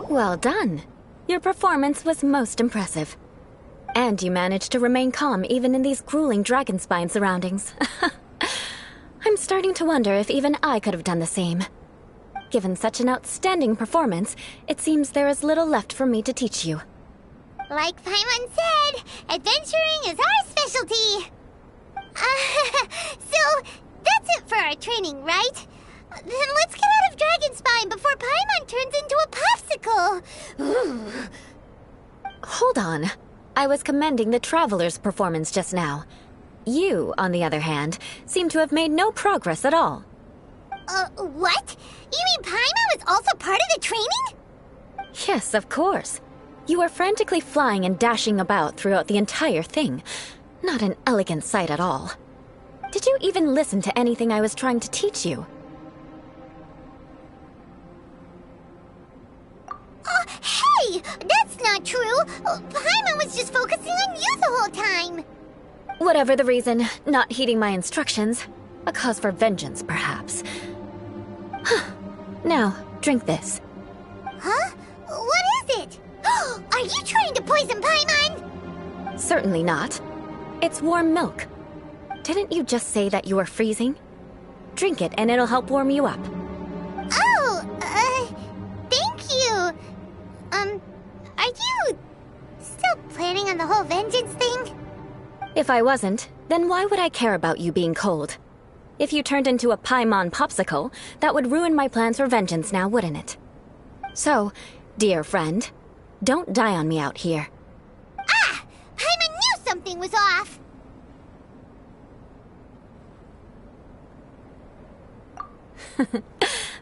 Well done. Your performance was most impressive. And you managed to remain calm even in these grueling dragonspine surroundings. I'm starting to wonder if even I could have done the same. Given such an outstanding performance, it seems there is little left for me to teach you. Like Paimon said, adventuring is our specialty. So, that's it for our training, right? Then let's get out of Dragonspine before Paimon turns into a popsicle. Hold on. I was commending the Traveler's performance just now. You, on the other hand, seem to have made no progress at all. What? You mean Paimon was also part of the training? Yes, of course. You were frantically flying and dashing about throughout the entire thing. Not an elegant sight at all. Did you even listen to anything I was trying to teach you? Hey! That's not true! Paimon was just focusing on you the whole time! Whatever the reason, not heeding my instructions. A cause for vengeance, perhaps. Now, drink this. Huh? What is it? Are you trying to poison Paimon? Certainly not. It's warm milk. Didn't you just say that you were freezing? Drink it and it'll help warm you up. Oh, thank you. Are you still planning on the whole vengeance thing? If I wasn't, then why would I care about you being cold? If you turned into a Paimon popsicle, that would ruin my plans for vengeance now, wouldn't it? So, dear friend, don't die on me out here. Ah! Paimon knew something was off!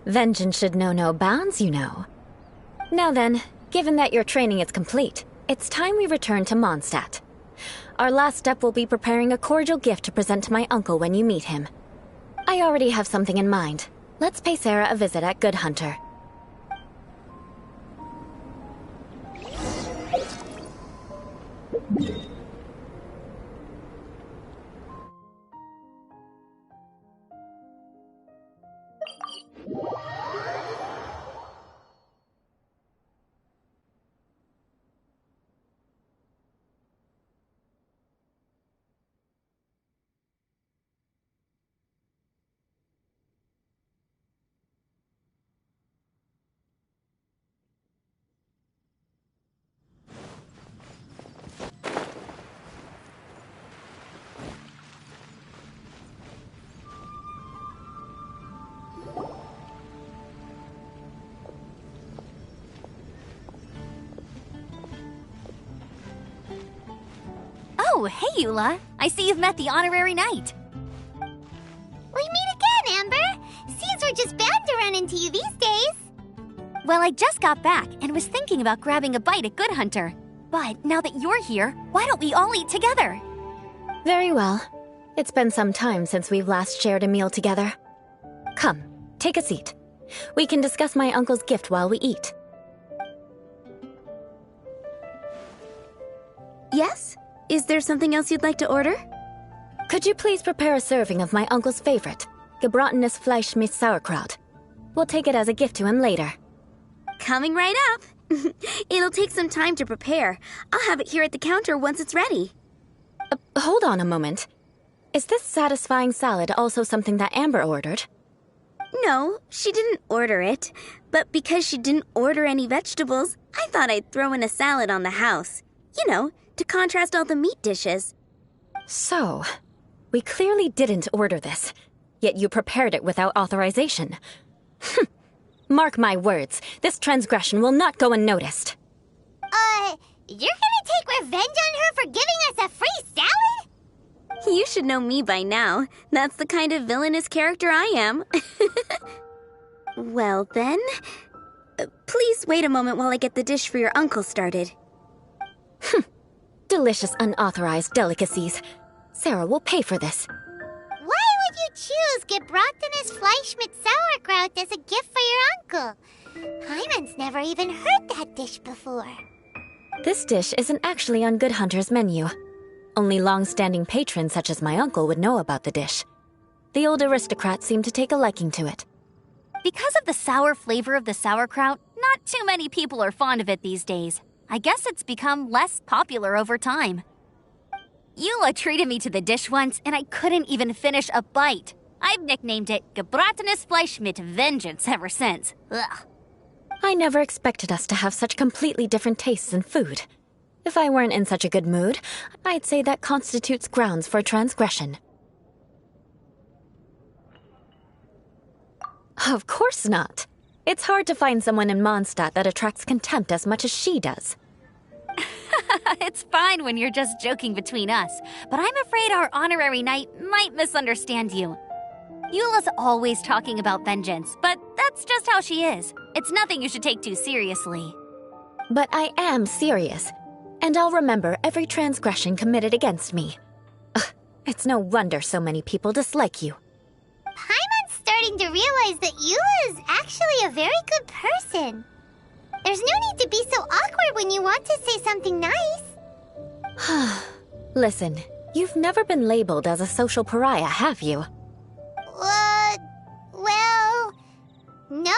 Vengeance should know no bounds, you know. Now then, given that your training is complete, it's time we return to Mondstadt. Our last step will be preparing a cordial gift to present to my uncle when you meet him. I already have something in mind. Let's pay Sarah a visit at Good Hunter. Oh, hey, Eula. I see you've met the honorary knight. We meet again, Amber. Seems we're just bound to run into you these days. Well, I just got back and was thinking about grabbing a bite at Good Hunter. But now that you're here, why don't we all eat together? Very well. It's been some time since we've last shared a meal together. Come, take a seat. We can discuss my uncle's gift while we eat. Yes? Is there something else you'd like to order? Could you please prepare a serving of my uncle's favorite, gebratenes Fleisch mit Sauerkraut? We'll take it as a gift to him later. Coming right up. It'll take some time to prepare. I'll have it here at the counter once it's ready. Hold on a moment. Is this satisfying salad also something that Amber ordered? No, she didn't order it. But because she didn't order any vegetables, I thought I'd throw in a salad on the house. You know, to contrast all the meat dishes. So, we clearly didn't order this, yet you prepared it without authorization. Mark my words, this transgression will not go unnoticed. You're gonna take revenge on her for giving us a free salad? You should know me by now. That's the kind of villainous character I am. Well then, please wait a moment while I get the dish for your uncle started. Delicious unauthorized delicacies. Sarah will pay for this. Why would you choose gebratenes Fleisch mit Sauerkraut as a gift for your uncle? Paimon's never even heard that dish before. This dish isn't actually on Good Hunter's menu. Only long-standing patrons such as my uncle would know about the dish. The old aristocrat seemed to take a liking to it. Because of the sour flavor of the sauerkraut, not too many people are fond of it these days. I guess it's become less popular over time. Eula treated me to the dish once, and I couldn't even finish a bite. I've nicknamed it Gebratenes Fleisch mit Vengeance ever since. Ugh. I never expected us to have such completely different tastes in food. If I weren't in such a good mood, I'd say that constitutes grounds for transgression. Of course not. It's hard to find someone in Mondstadt that attracts contempt as much as she does. It's fine when you're just joking between us, but I'm afraid our honorary knight might misunderstand you. Eula's always talking about vengeance, but that's just how she is. It's nothing you should take too seriously. But I am serious, and I'll remember every transgression committed against me. Ugh, it's no wonder so many people dislike you. Paimon's starting to realize that Eula is actually a very good person. There's no need to be so awkward when you want to say something nice. Listen, you've never been labeled as a social pariah, have you? Well, no?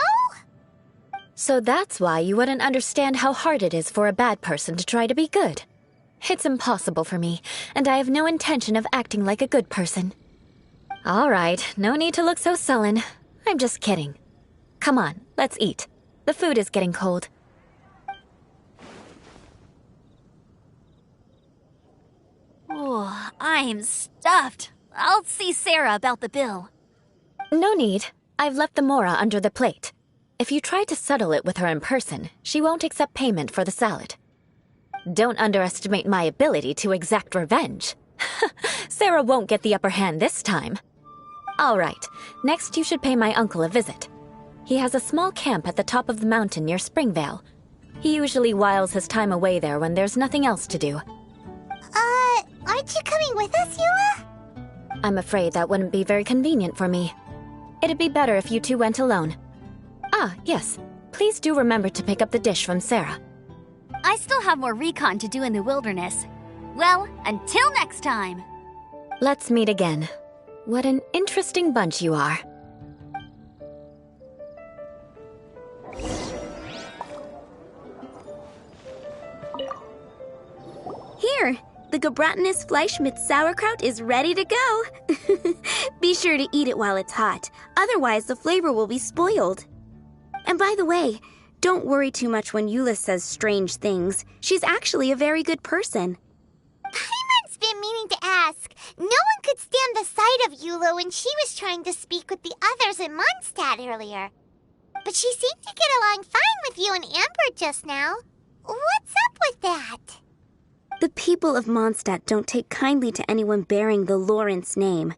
So that's why you wouldn't understand how hard it is for a bad person to try to be good. It's impossible for me, and I have no intention of acting like a good person. All right, no need to look so sullen. I'm just kidding. Come on, let's eat. The food is getting cold. Oh, I'm stuffed. I'll see Sarah about the bill. No need. I've left the mora under the plate. If you try to settle it with her in person, she won't accept payment for the salad. Don't underestimate my ability to exact revenge. Sarah won't get the upper hand this time. All right, next you should pay my uncle a visit. He has a small camp at the top of the mountain near Springvale. He usually whiles his time away there when there's nothing else to do. Aren't you coming with us, Eula? I'm afraid that wouldn't be very convenient for me. It'd be better if you two went alone. Ah, yes. Please do remember to pick up the dish from Sarah. I still have more recon to do in the wilderness. Well, until next time. Let's meet again. What an interesting bunch you are. Here, the Gebratenes Fleisch mit sauerkraut is ready to go. Be sure to eat it while it's hot, otherwise the flavor will be spoiled. And by the way, don't worry too much when Eula says strange things. She's actually a very good person. Paimon's been meaning to ask. No one could stand the sight of Eula when she was trying to speak with the others in Mondstadt earlier. But she seemed to get along fine with you and Amber just now. What's up with that? The people of Mondstadt don't take kindly to anyone bearing the Lawrence name.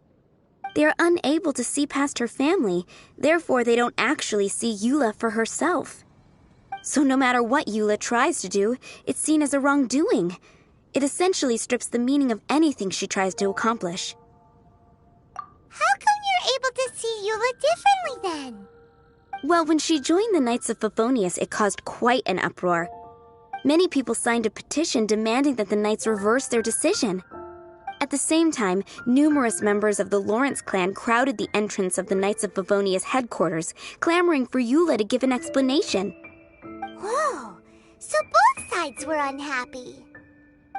They are unable to see past her family, therefore they don't actually see Eula for herself. So no matter what Eula tries to do, it's seen as a wrongdoing. It essentially strips the meaning of anything she tries to accomplish. How come you're able to see Eula differently then? Well, when she joined the Knights of Favonius, it caused quite an uproar. Many people signed a petition demanding that the Knights reverse their decision. At the same time, numerous members of the Lawrence clan crowded the entrance of the Knights of Favonius headquarters, clamoring for Eula to give an explanation. Whoa, so both sides were unhappy.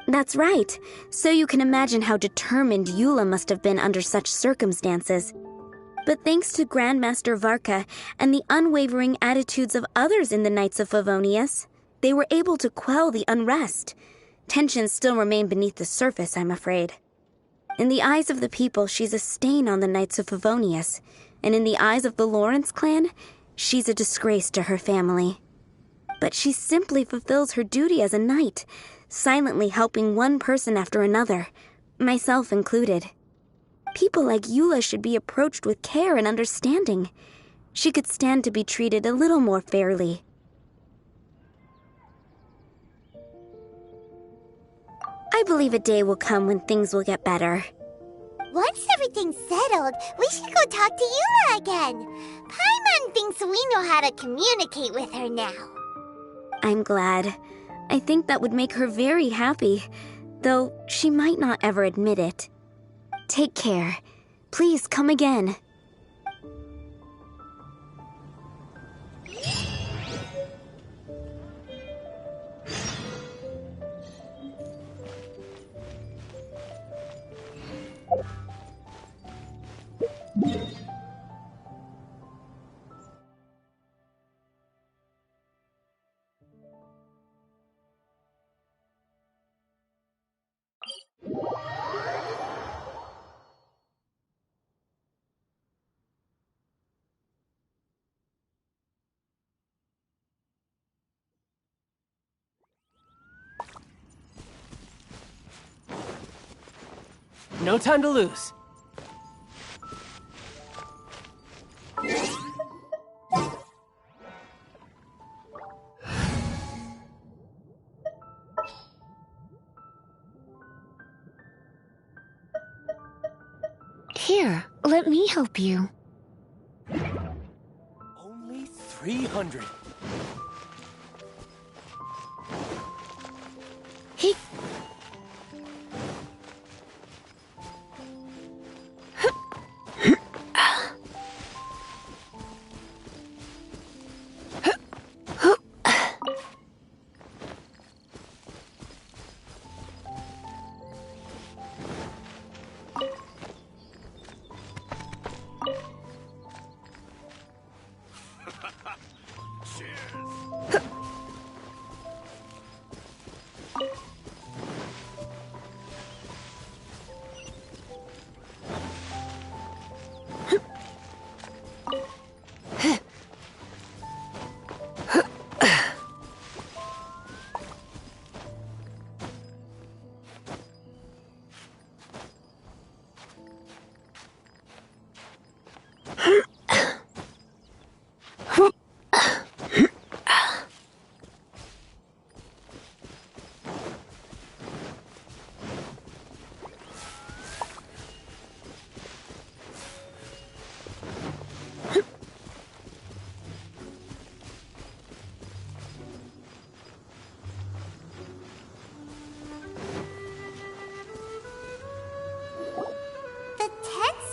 That's right. So you can imagine how determined Eula must have been under such circumstances. But thanks to Grandmaster Varka and the unwavering attitudes of others in the Knights of Favonius, they were able to quell the unrest. Tensions still remain beneath the surface, I'm afraid. In the eyes of the people, she's a stain on the Knights of Favonius, and in the eyes of the Lawrence clan, she's a disgrace to her family. But she simply fulfills her duty as a knight, silently helping one person after another, myself included. People like Eula should be approached with care and understanding. She could stand to be treated a little more fairly. I believe a day will come when things will get better. Once everything's settled, we should go talk to Eula again. Paimon thinks we know how to communicate with her now. I'm glad. I think that would make her very happy, though she might not ever admit it. Take care. Please come again. No time to lose. Here, let me help you. Only 300. He...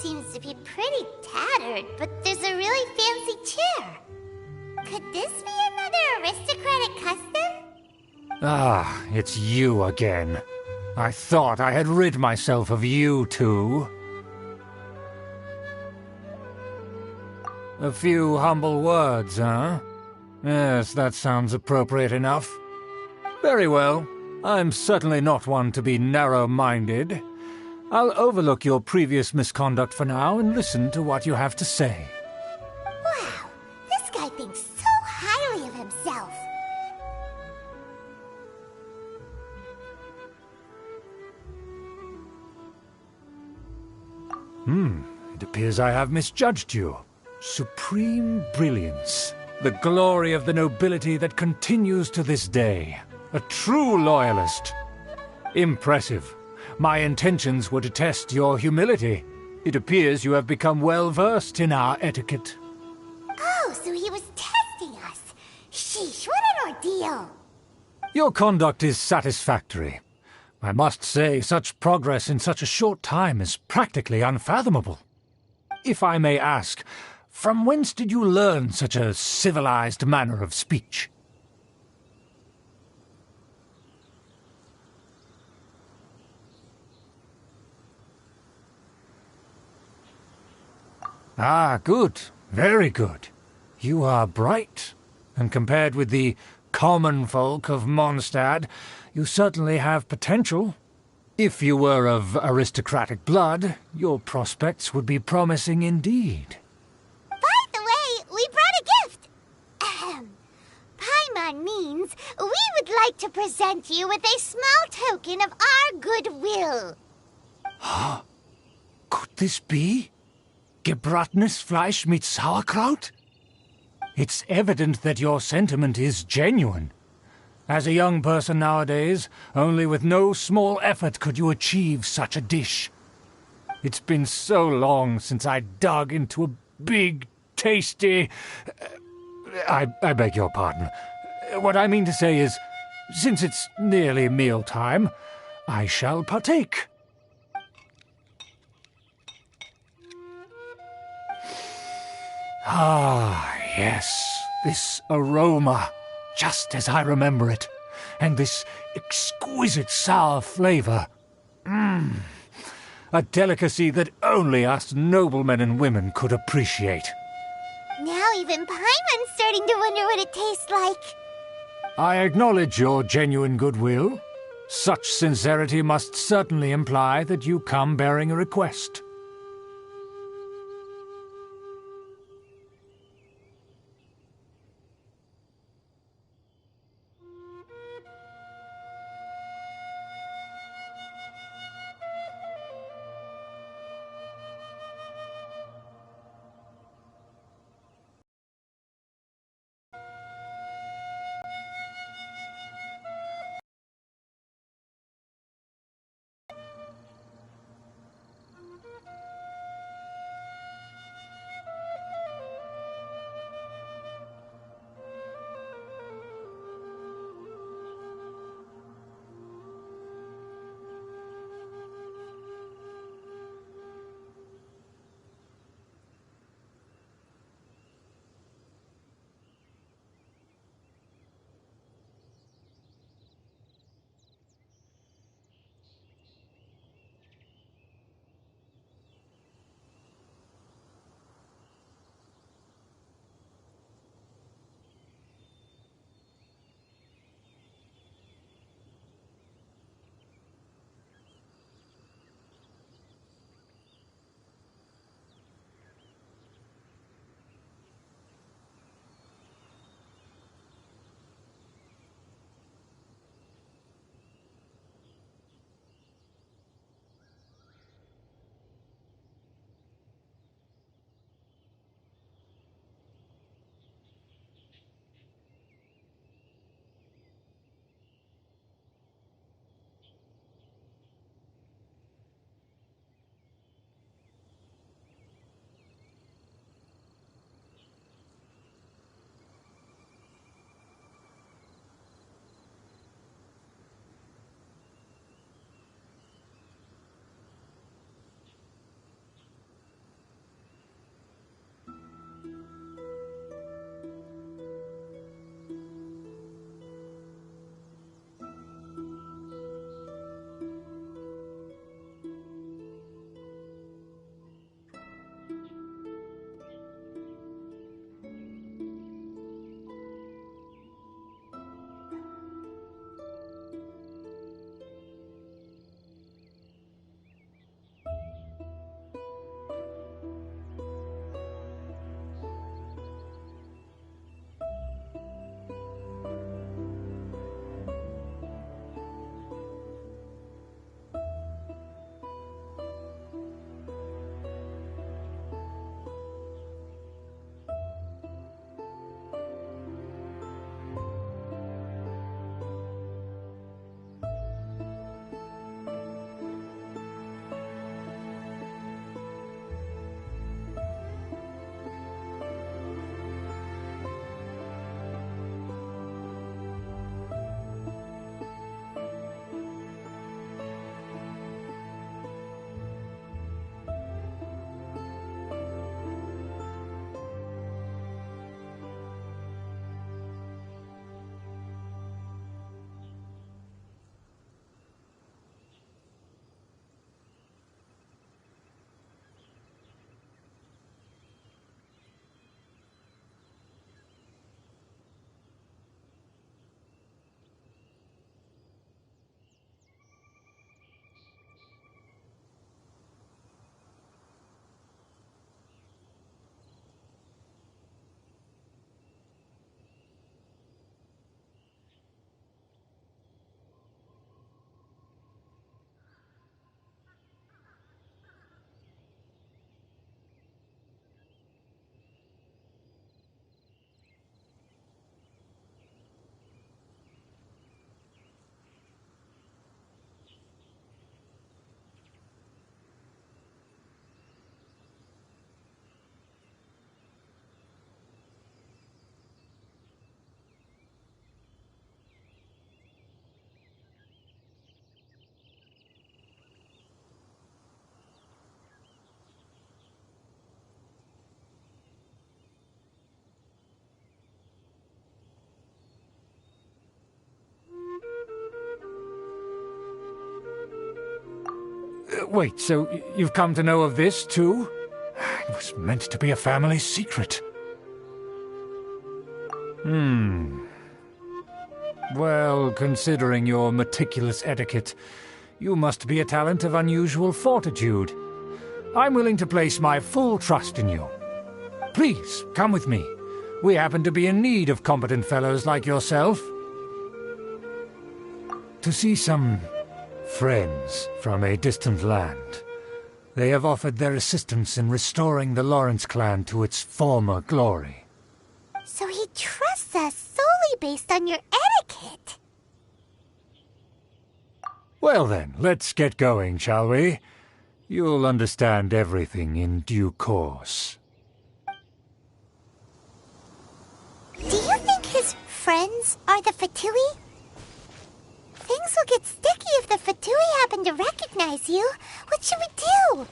Seems to be pretty tattered, but there's a really fancy chair. Could this be another aristocratic custom? Ah, it's you again. I thought I had rid myself of you two. A few humble words, huh? Yes, that sounds appropriate enough. Very well. I'm certainly not one to be narrow-minded. I'll overlook your previous misconduct for now and listen to what you have to say. Wow, this guy thinks so highly of himself. It appears I have misjudged you. Supreme brilliance. The glory of the nobility that continues to this day. A true loyalist. Impressive. My intentions were to test your humility. It appears you have become well-versed in our etiquette. Oh, so he was testing us. Sheesh, what an ordeal. Your conduct is satisfactory. I must say, such progress in such a short time is practically unfathomable. If I may ask, from whence did you learn such a civilized manner of speech? Ah, good. Very good. You are bright, and compared with the common folk of Mondstadt, you certainly have potential. If you were of aristocratic blood, your prospects would be promising indeed. By the way, we brought a gift. Paimon means we would like to present you with a small token of our goodwill. Huh? Could this be? Gebratenes Fleisch mit Sauerkraut? It's evident that your sentiment is genuine. As a young person nowadays, only with no small effort could you achieve such a dish. It's been so long since I dug into a big, tasty... I beg your pardon. What I mean to say is, since it's nearly mealtime, I shall partake. Ah, yes, this aroma, just as I remember it, and this exquisite sour flavor. A delicacy that only us noblemen and women could appreciate. Now even Paimon's starting to wonder what it tastes like. I acknowledge your genuine goodwill. Such sincerity must certainly imply that you come bearing a request. Wait, so you've come to know of this, too? It was meant to be a family secret. Well, considering your meticulous etiquette, you must be a talent of unusual fortitude. I'm willing to place my full trust in you. Please, come with me. We happen to be in need of competent fellows like yourself. To see some friends from a distant land. They have offered their assistance in restoring the Lawrence clan to its former glory. So he trusts us solely based on your etiquette. Well then, let's get going, shall we? You'll understand everything in due course. Do you think his friends are the Fatui? Things will get sticky if the Fatui happen to recognize you. What should we do?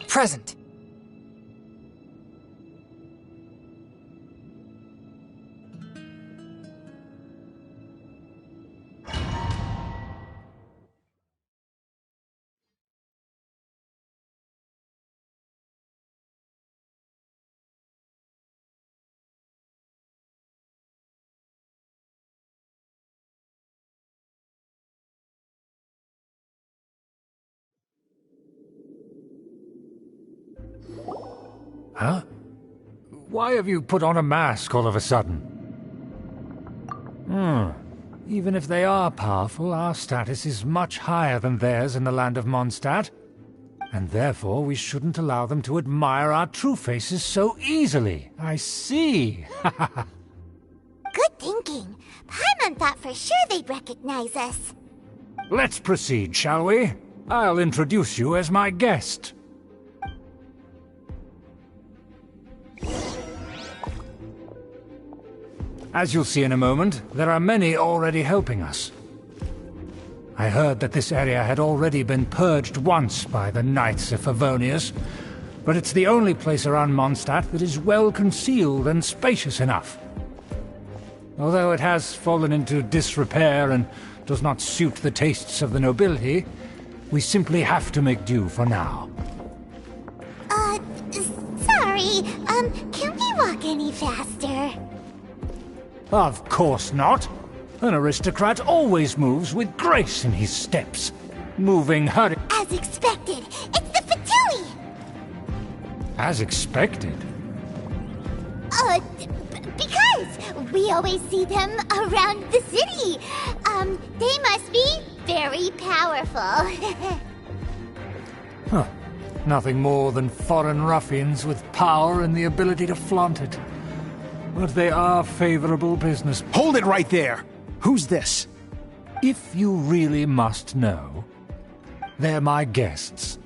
Present. Huh? Why have you put on a mask all of a sudden? Even if they are powerful, our status is much higher than theirs in the land of Mondstadt. And therefore we shouldn't allow them to admire our true faces so easily. I see. Good thinking. Paimon thought for sure they'd recognize us. Let's proceed, shall we? I'll introduce you as my guest. As you'll see in a moment, there are many already helping us. I heard that this area had already been purged once by the Knights of Favonius, but it's the only place around Mondstadt that is well concealed and spacious enough. Although it has fallen into disrepair and does not suit the tastes of the nobility, we simply have to make do for now. Sorry, can we walk any faster? Of course not. An aristocrat always moves with grace in his steps. Moving hurry... As expected, it's the Fatui! As expected? Because we always see them around the city. They must be very powerful. Huh. Nothing more than foreign ruffians with power and the ability to flaunt it. But they are favorable business. Hold it right there! Who's this? If you really must know, they're my guests.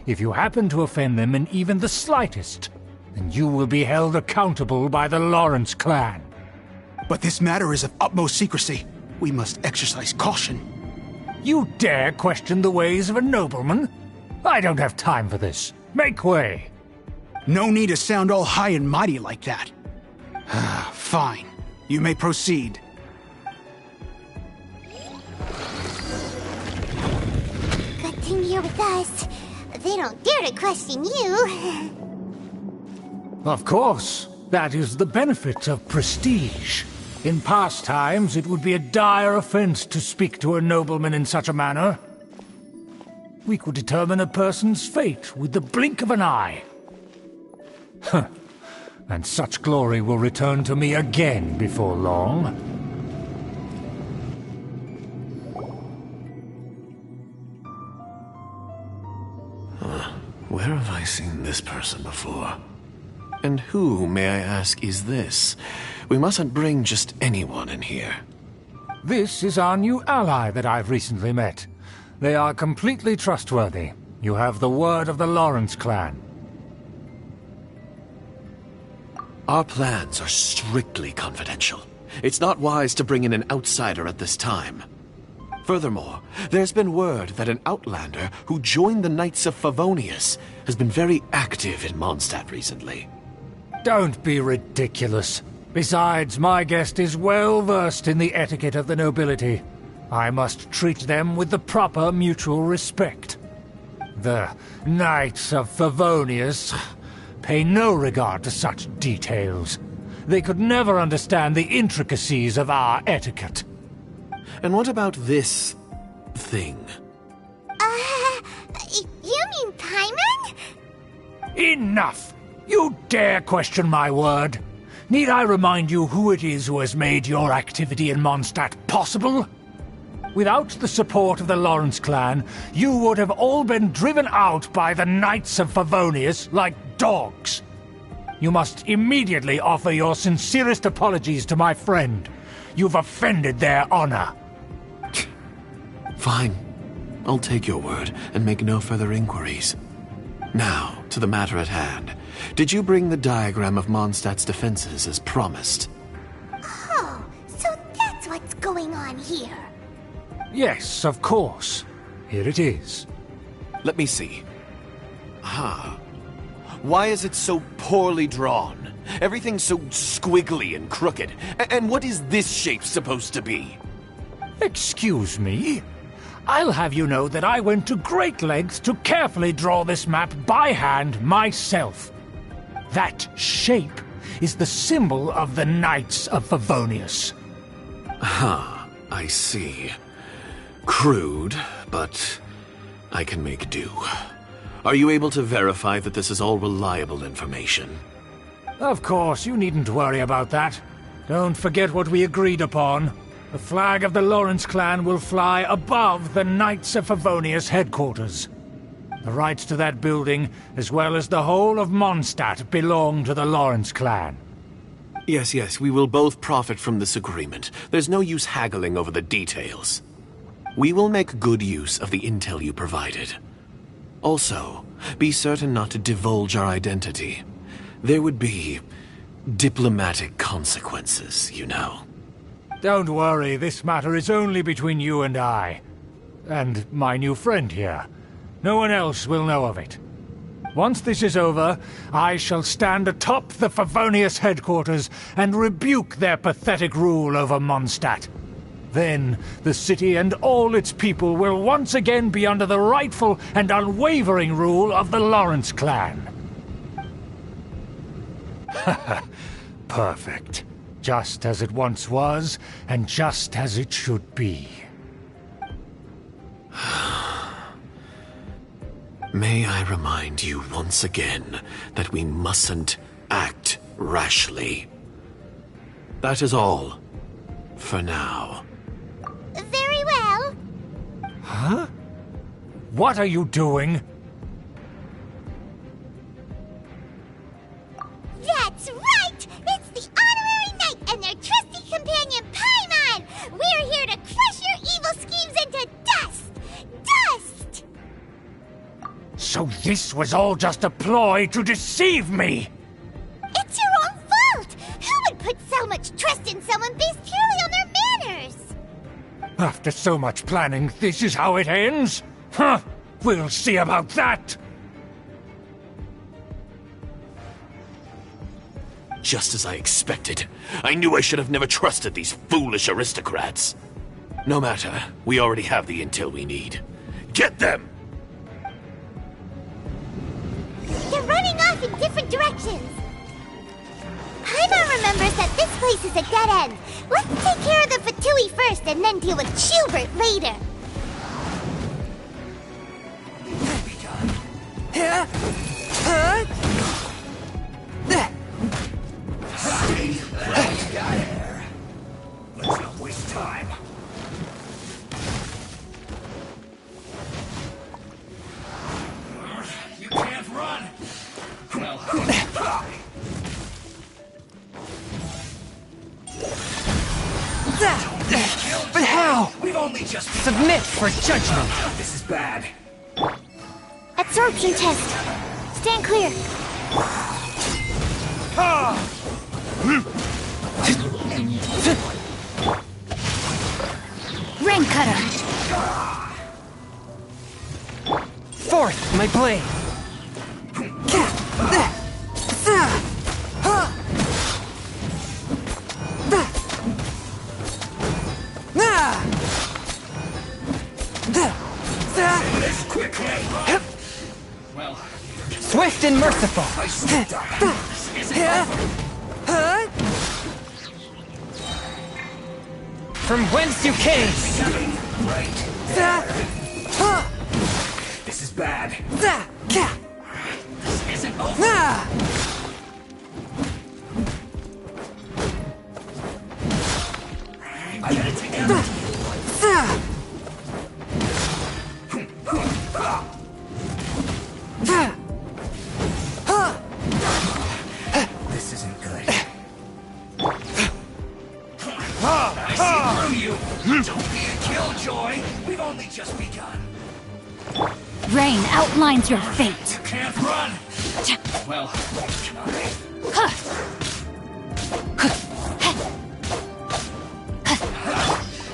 If you happen to offend them in even the slightest, then you will be held accountable by the Lawrence clan. But this matter is of utmost secrecy. We must exercise caution. You dare question the ways of a nobleman? I don't have time for this. Make way! No need to sound all high and mighty like that. Fine. You may proceed. Good thing came here with us. They don't dare to question you. Of course. That is the benefit of prestige. In past times, it would be a dire offense to speak to a nobleman in such a manner. We could determine a person's fate with the blink of an eye. Huh. And such glory will return to me again before long. Where have I seen this person before? And who, may I ask, is this? We mustn't bring just anyone in here. This is our new ally that I've recently met. They are completely trustworthy. You have the word of the Lawrence clan. Our plans are strictly confidential. It's not wise to bring in an outsider at this time. Furthermore, there's been word that an outlander who joined the Knights of Favonius has been very active in Mondstadt recently. Don't be ridiculous. Besides, my guest is well versed in the etiquette of the nobility. I must treat them with the proper mutual respect. The Knights of Favonius pay no regard to such details. They could never understand the intricacies of our etiquette. And what about this thing? You mean Paimon? Enough! You dare question my word? Need I remind you who it is who has made your activity in Mondstadt possible? Without the support of the Lawrence clan, you would have all been driven out by the Knights of Favonius like dogs. You must immediately offer your sincerest apologies to my friend. You've offended their honor. Fine. I'll take your word and make no further inquiries. Now, to the matter at hand. Did you bring the diagram of Mondstadt's defenses as promised? Oh, so that's what's going on here. Yes, of course. Here it is. Let me see. Aha. Why is it so poorly drawn? Everything's so squiggly and crooked. And what is this shape supposed to be? Excuse me? I'll have you know that I went to great lengths to carefully draw this map by hand myself. That shape is the symbol of the Knights of Favonius. Ah, I see. Crude, but I can make do. Are you able to verify that this is all reliable information? Of course, you needn't worry about that. Don't forget what we agreed upon. The flag of the Lawrence clan will fly above the Knights of Favonius headquarters. The rights to that building, as well as the whole of Mondstadt, belong to the Lawrence clan. Yes, we will both profit from this agreement. There's no use haggling over the details. We will make good use of the intel you provided. Also, be certain not to divulge our identity. There would be diplomatic consequences, you know. Don't worry, this matter is only between you and I. And my new friend here. No one else will know of it. Once this is over, I shall stand atop the Favonius headquarters and rebuke their pathetic rule over Mondstadt. Then, the city and all its people will once again be under the rightful and unwavering rule of the Lawrence clan. Perfect. Just as it once was, and just as it should be. May I remind you once again that we mustn't act rashly. That is all. For now. Very well. Huh? What are you doing? That's right! It's the Honorary Knight and their trusty companion, Paimon! We're here to crush your evil schemes into dust! Dust! So this was all just a ploy to deceive me! It's your own fault! Who would put so much trust in someone based purely on their manners? After so much planning, this is how it ends? Huh! We'll see about that! Just as I expected. I knew I should have never trusted these foolish aristocrats. No matter, we already have the intel we need. Get them! different directions. Paimon remembers that this place is a dead end. Let's take care of the Fatui first and then deal with Schubert later. Stay right there. Let's not waste time. You can't run. Well, But how? we've only just begun. Submit for judgment. This is bad. Absorption test. Stand clear. Rain cutter. Forth, my blade. This quickly. Well, Swift and merciful. I slipped up. This isn't over. From whence you came. Right. This is bad. This isn't over. I gotta take it out. This isn't good. I see through you. Don't be a killjoy. We've only just begun. Rain outlines your fate. Can't run. Well, can I?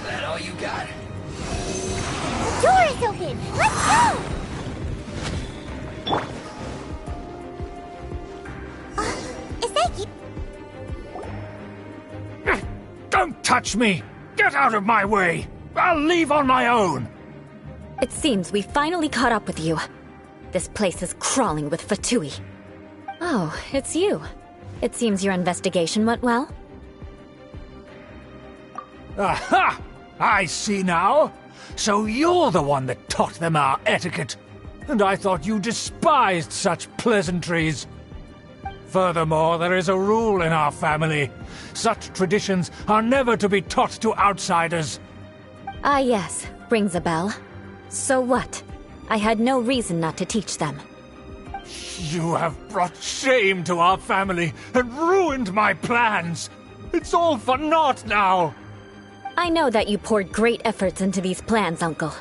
That all you got? Door is open. Let's go. Is that you? Don't touch me! Get out of my way! I'll leave on my own! It seems we finally caught up with you. This place is crawling with Fatui. Oh, it's you. It seems your investigation went well. Aha! I see now! So you're the one that taught them our etiquette, and I thought you despised such pleasantries. Furthermore, there is a rule in our family. Such traditions are never to be taught to outsiders. Ah yes, rings a bell. So what? I had no reason not to teach them. You have brought shame to our family and ruined my plans. It's all for naught now. I know that you poured great efforts into these plans, Uncle.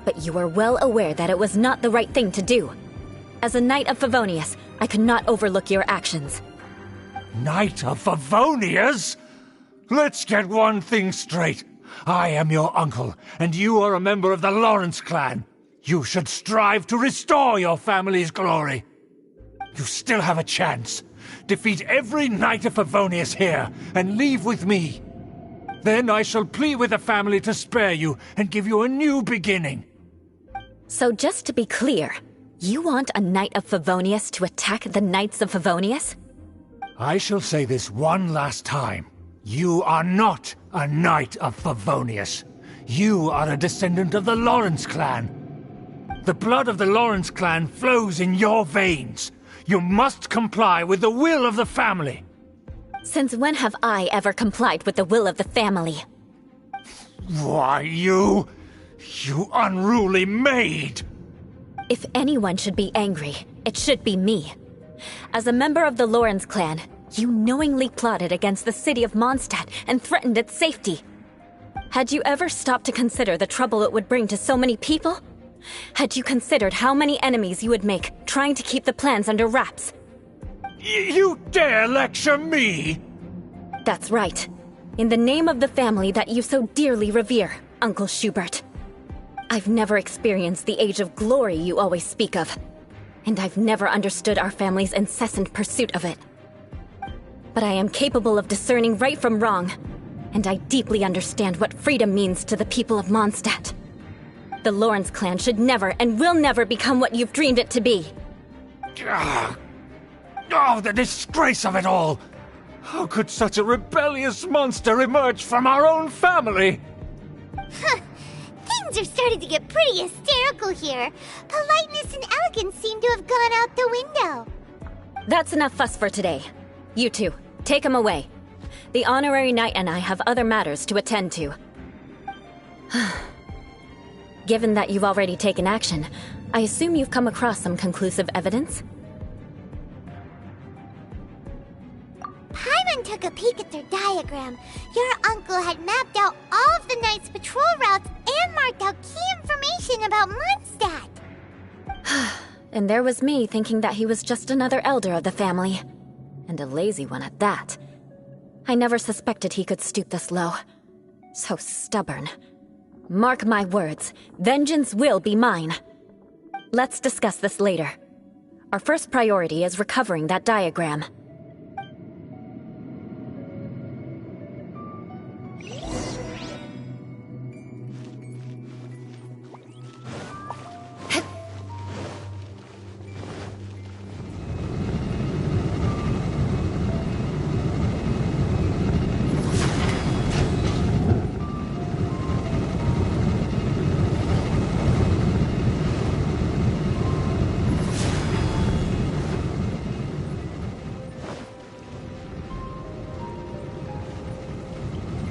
But you are well aware that it was not the right thing to do. As a Knight of Favonius, I could not overlook your actions. Knight of Favonius? Let's get one thing straight. I am your uncle, and you are a member of the Lawrence clan. You should strive to restore your family's glory. You still have a chance. Defeat every Knight of Favonius here, and leave with me. Then I shall plead with the family to spare you and give you a new beginning. So just to be clear, you want a Knight of Favonius to attack the Knights of Favonius? I shall say this one last time. You are not a Knight of Favonius. You are a descendant of the Lawrence clan. The blood of the Lawrence clan flows in your veins. You must comply with the will of the family. Since when have I ever complied with the will of the family? Why, you unruly maid! If anyone should be angry, it should be me. As a member of the Lawrence clan, you knowingly plotted against the city of Mondstadt and threatened its safety. Had you ever stopped to consider the trouble it would bring to so many people? Had you considered how many enemies you would make trying to keep the plans under wraps? You dare lecture me? That's right. In the name of the family that you so dearly revere, Uncle Schubert. I've never experienced the age of glory you always speak of, and I've never understood our family's incessant pursuit of it. But I am capable of discerning right from wrong, and I deeply understand what freedom means to the people of Mondstadt. The Lawrence clan should never and will never become what you've dreamed it to be. Oh, the disgrace of it all! How could such a rebellious monster emerge from our own family? Things are starting to get pretty hysterical here. Politeness and elegance seem to have gone out the window. That's enough fuss for today. You two, take him away. The honorary knight and I have other matters to attend to. Given that you've already taken action, I assume you've come across some conclusive evidence? Paimon took a peek at their diagram. Your uncle had mapped out all of the Knight's patrol routes and marked out key information about Mondstadt. And there was me thinking that he was just another elder of the family. And a lazy one at that. I never suspected he could stoop this low. So stubborn. Mark my words, vengeance will be mine. Let's discuss this later. Our first priority is recovering that diagram.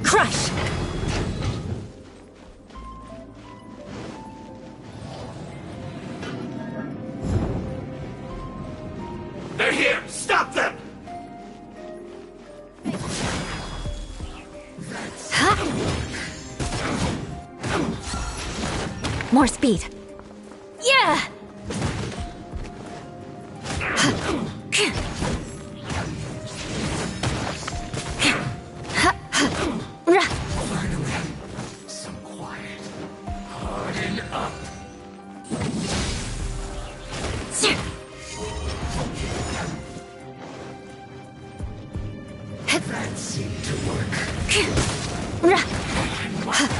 Crush! They're here! Stop them! More speed. Yeah! Some quiet. Harden up. That seemed to work.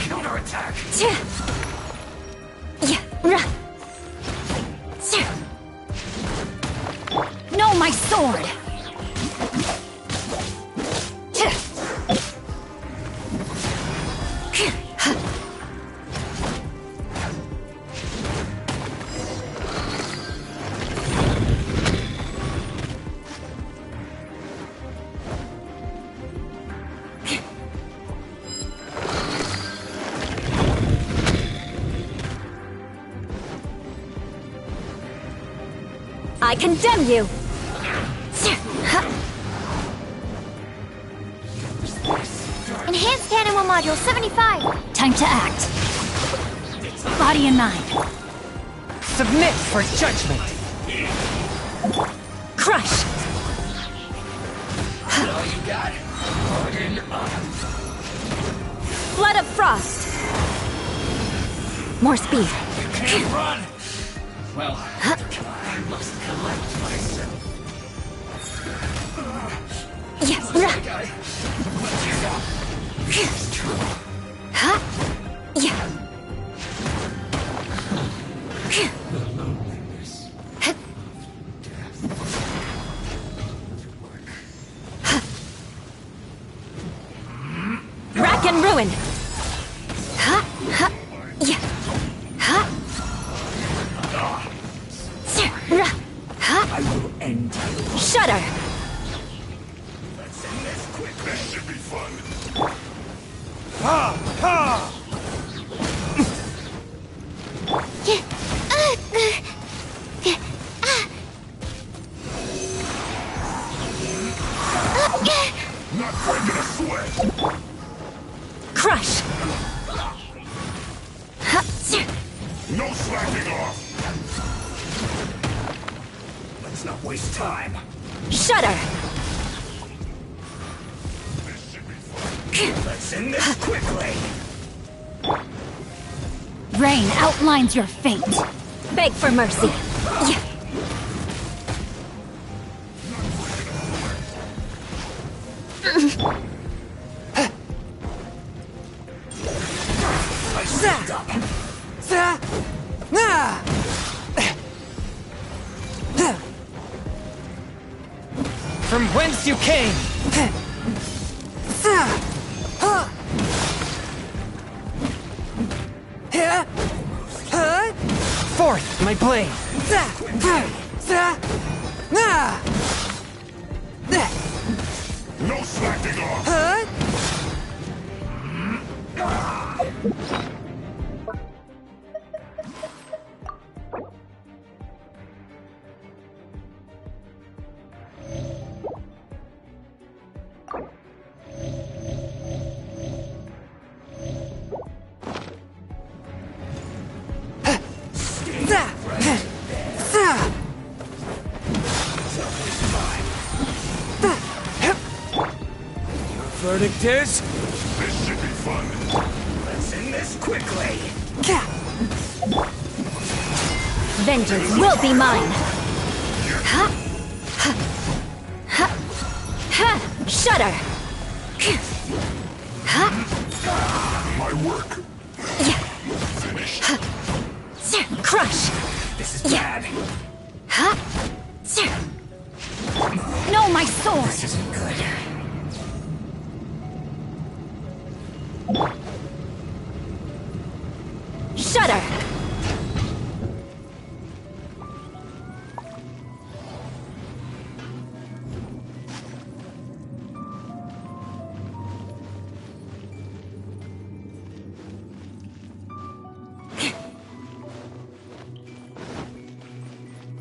Counterattack. No, my sword! I condemn you! Enhanced Animal Module 75! Time to act. Body and mind. Submit for judgment! Crush! All you got? Harden up. Flood of frost! More speed. You can't run! Well, I must collect myself. Yes. Guy. It's true. Yeah. The loneliness. Rack and ruin! Yeah. I will end you. Shudder! Let's end this quick. This should be fun. Ha! Ha! Not breaking a sweat. Crush! No slacking off. Let's not waste time. Shudder! This should be fun. Let's end this quickly. Rain outlines your fate. Beg for mercy. Yeah. I stepped up. Whence you came! Forth, my blade! No slacking off! Verdict is? This should be fun. Let's end this quickly. Vengeance will be mine! Ha! Ha! Ha! Ha! Shudder! Ha! My work. Finished. Crush! This is bad. Ha! No, my sword! This isn't good. Shudder!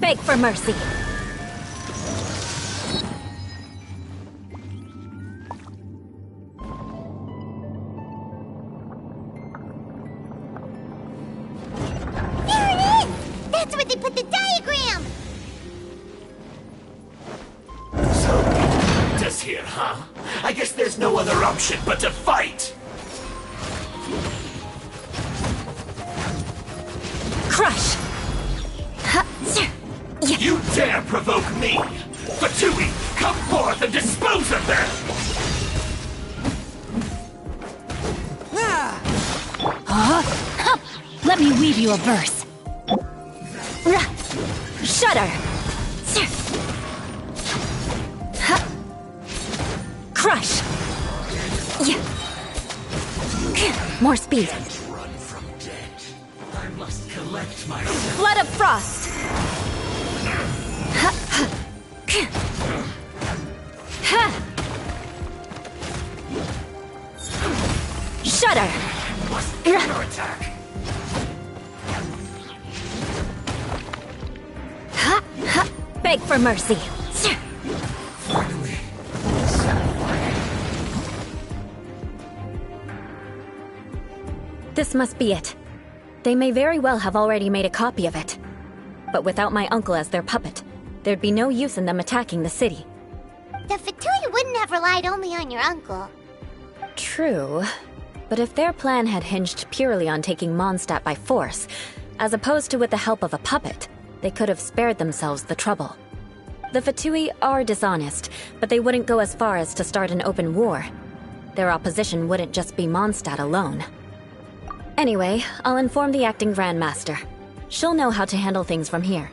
Beg for mercy. That's where they put the diagram! So, does here, huh? I guess there's no other option but to fight! Crush! You dare provoke me! Fatui, come forth and dispose of them! Let me weave you a verse. Shudder! Crush! More speed. Run from death. I must collect myself. Flood of frost! Shudder! Must counterattack. Beg for mercy. Finally. This must be it. They may very well have already made a copy of it. But without my uncle as their puppet, there'd be no use in them attacking the city. The Fatui wouldn't have relied only on your uncle. True. But if their plan had hinged purely on taking Mondstadt by force, as opposed to with the help of a puppet, they could have spared themselves the trouble. The Fatui are dishonest, but they wouldn't go as far as to start an open war. Their opposition wouldn't just be Mondstadt alone. Anyway, I'll inform the acting Grandmaster. She'll know how to handle things from here.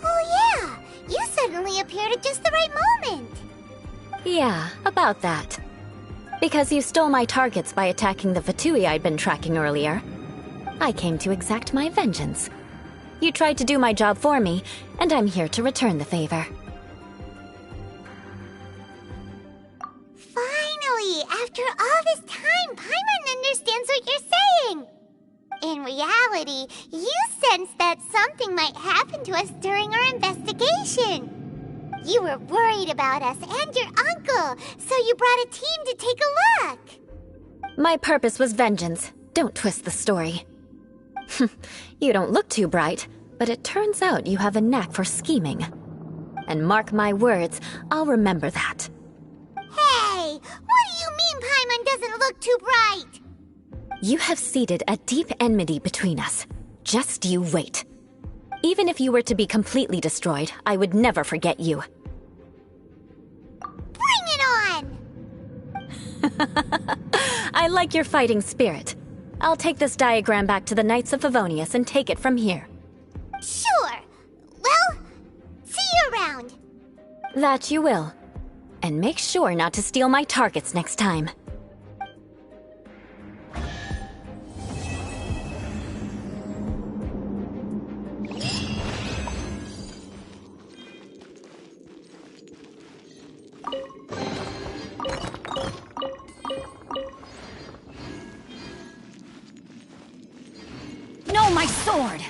Oh yeah! You suddenly appeared at just the right moment! Yeah, about that. Because you stole my targets by attacking the Fatui I'd been tracking earlier. I came to exact my vengeance. You tried to do my job for me, and I'm here to return the favor. Finally! After all this time, Paimon understands what you're saying! In reality, you sensed that something might happen to us during our investigation. You were worried about us and your uncle, so you brought a team to take a look. My purpose was vengeance. Don't twist the story. You don't look too bright, but it turns out you have a knack for scheming. And mark my words, I'll remember that. Hey! What do you mean Paimon doesn't look too bright? You have seeded a deep enmity between us. Just you wait. Even if you were to be completely destroyed, I would never forget you. Bring it on! I like your fighting spirit. I'll take this diagram back to the Knights of Favonius and take it from here. Sure. Well, see you around. That you will. And make sure not to steal my targets next time. No, my sword!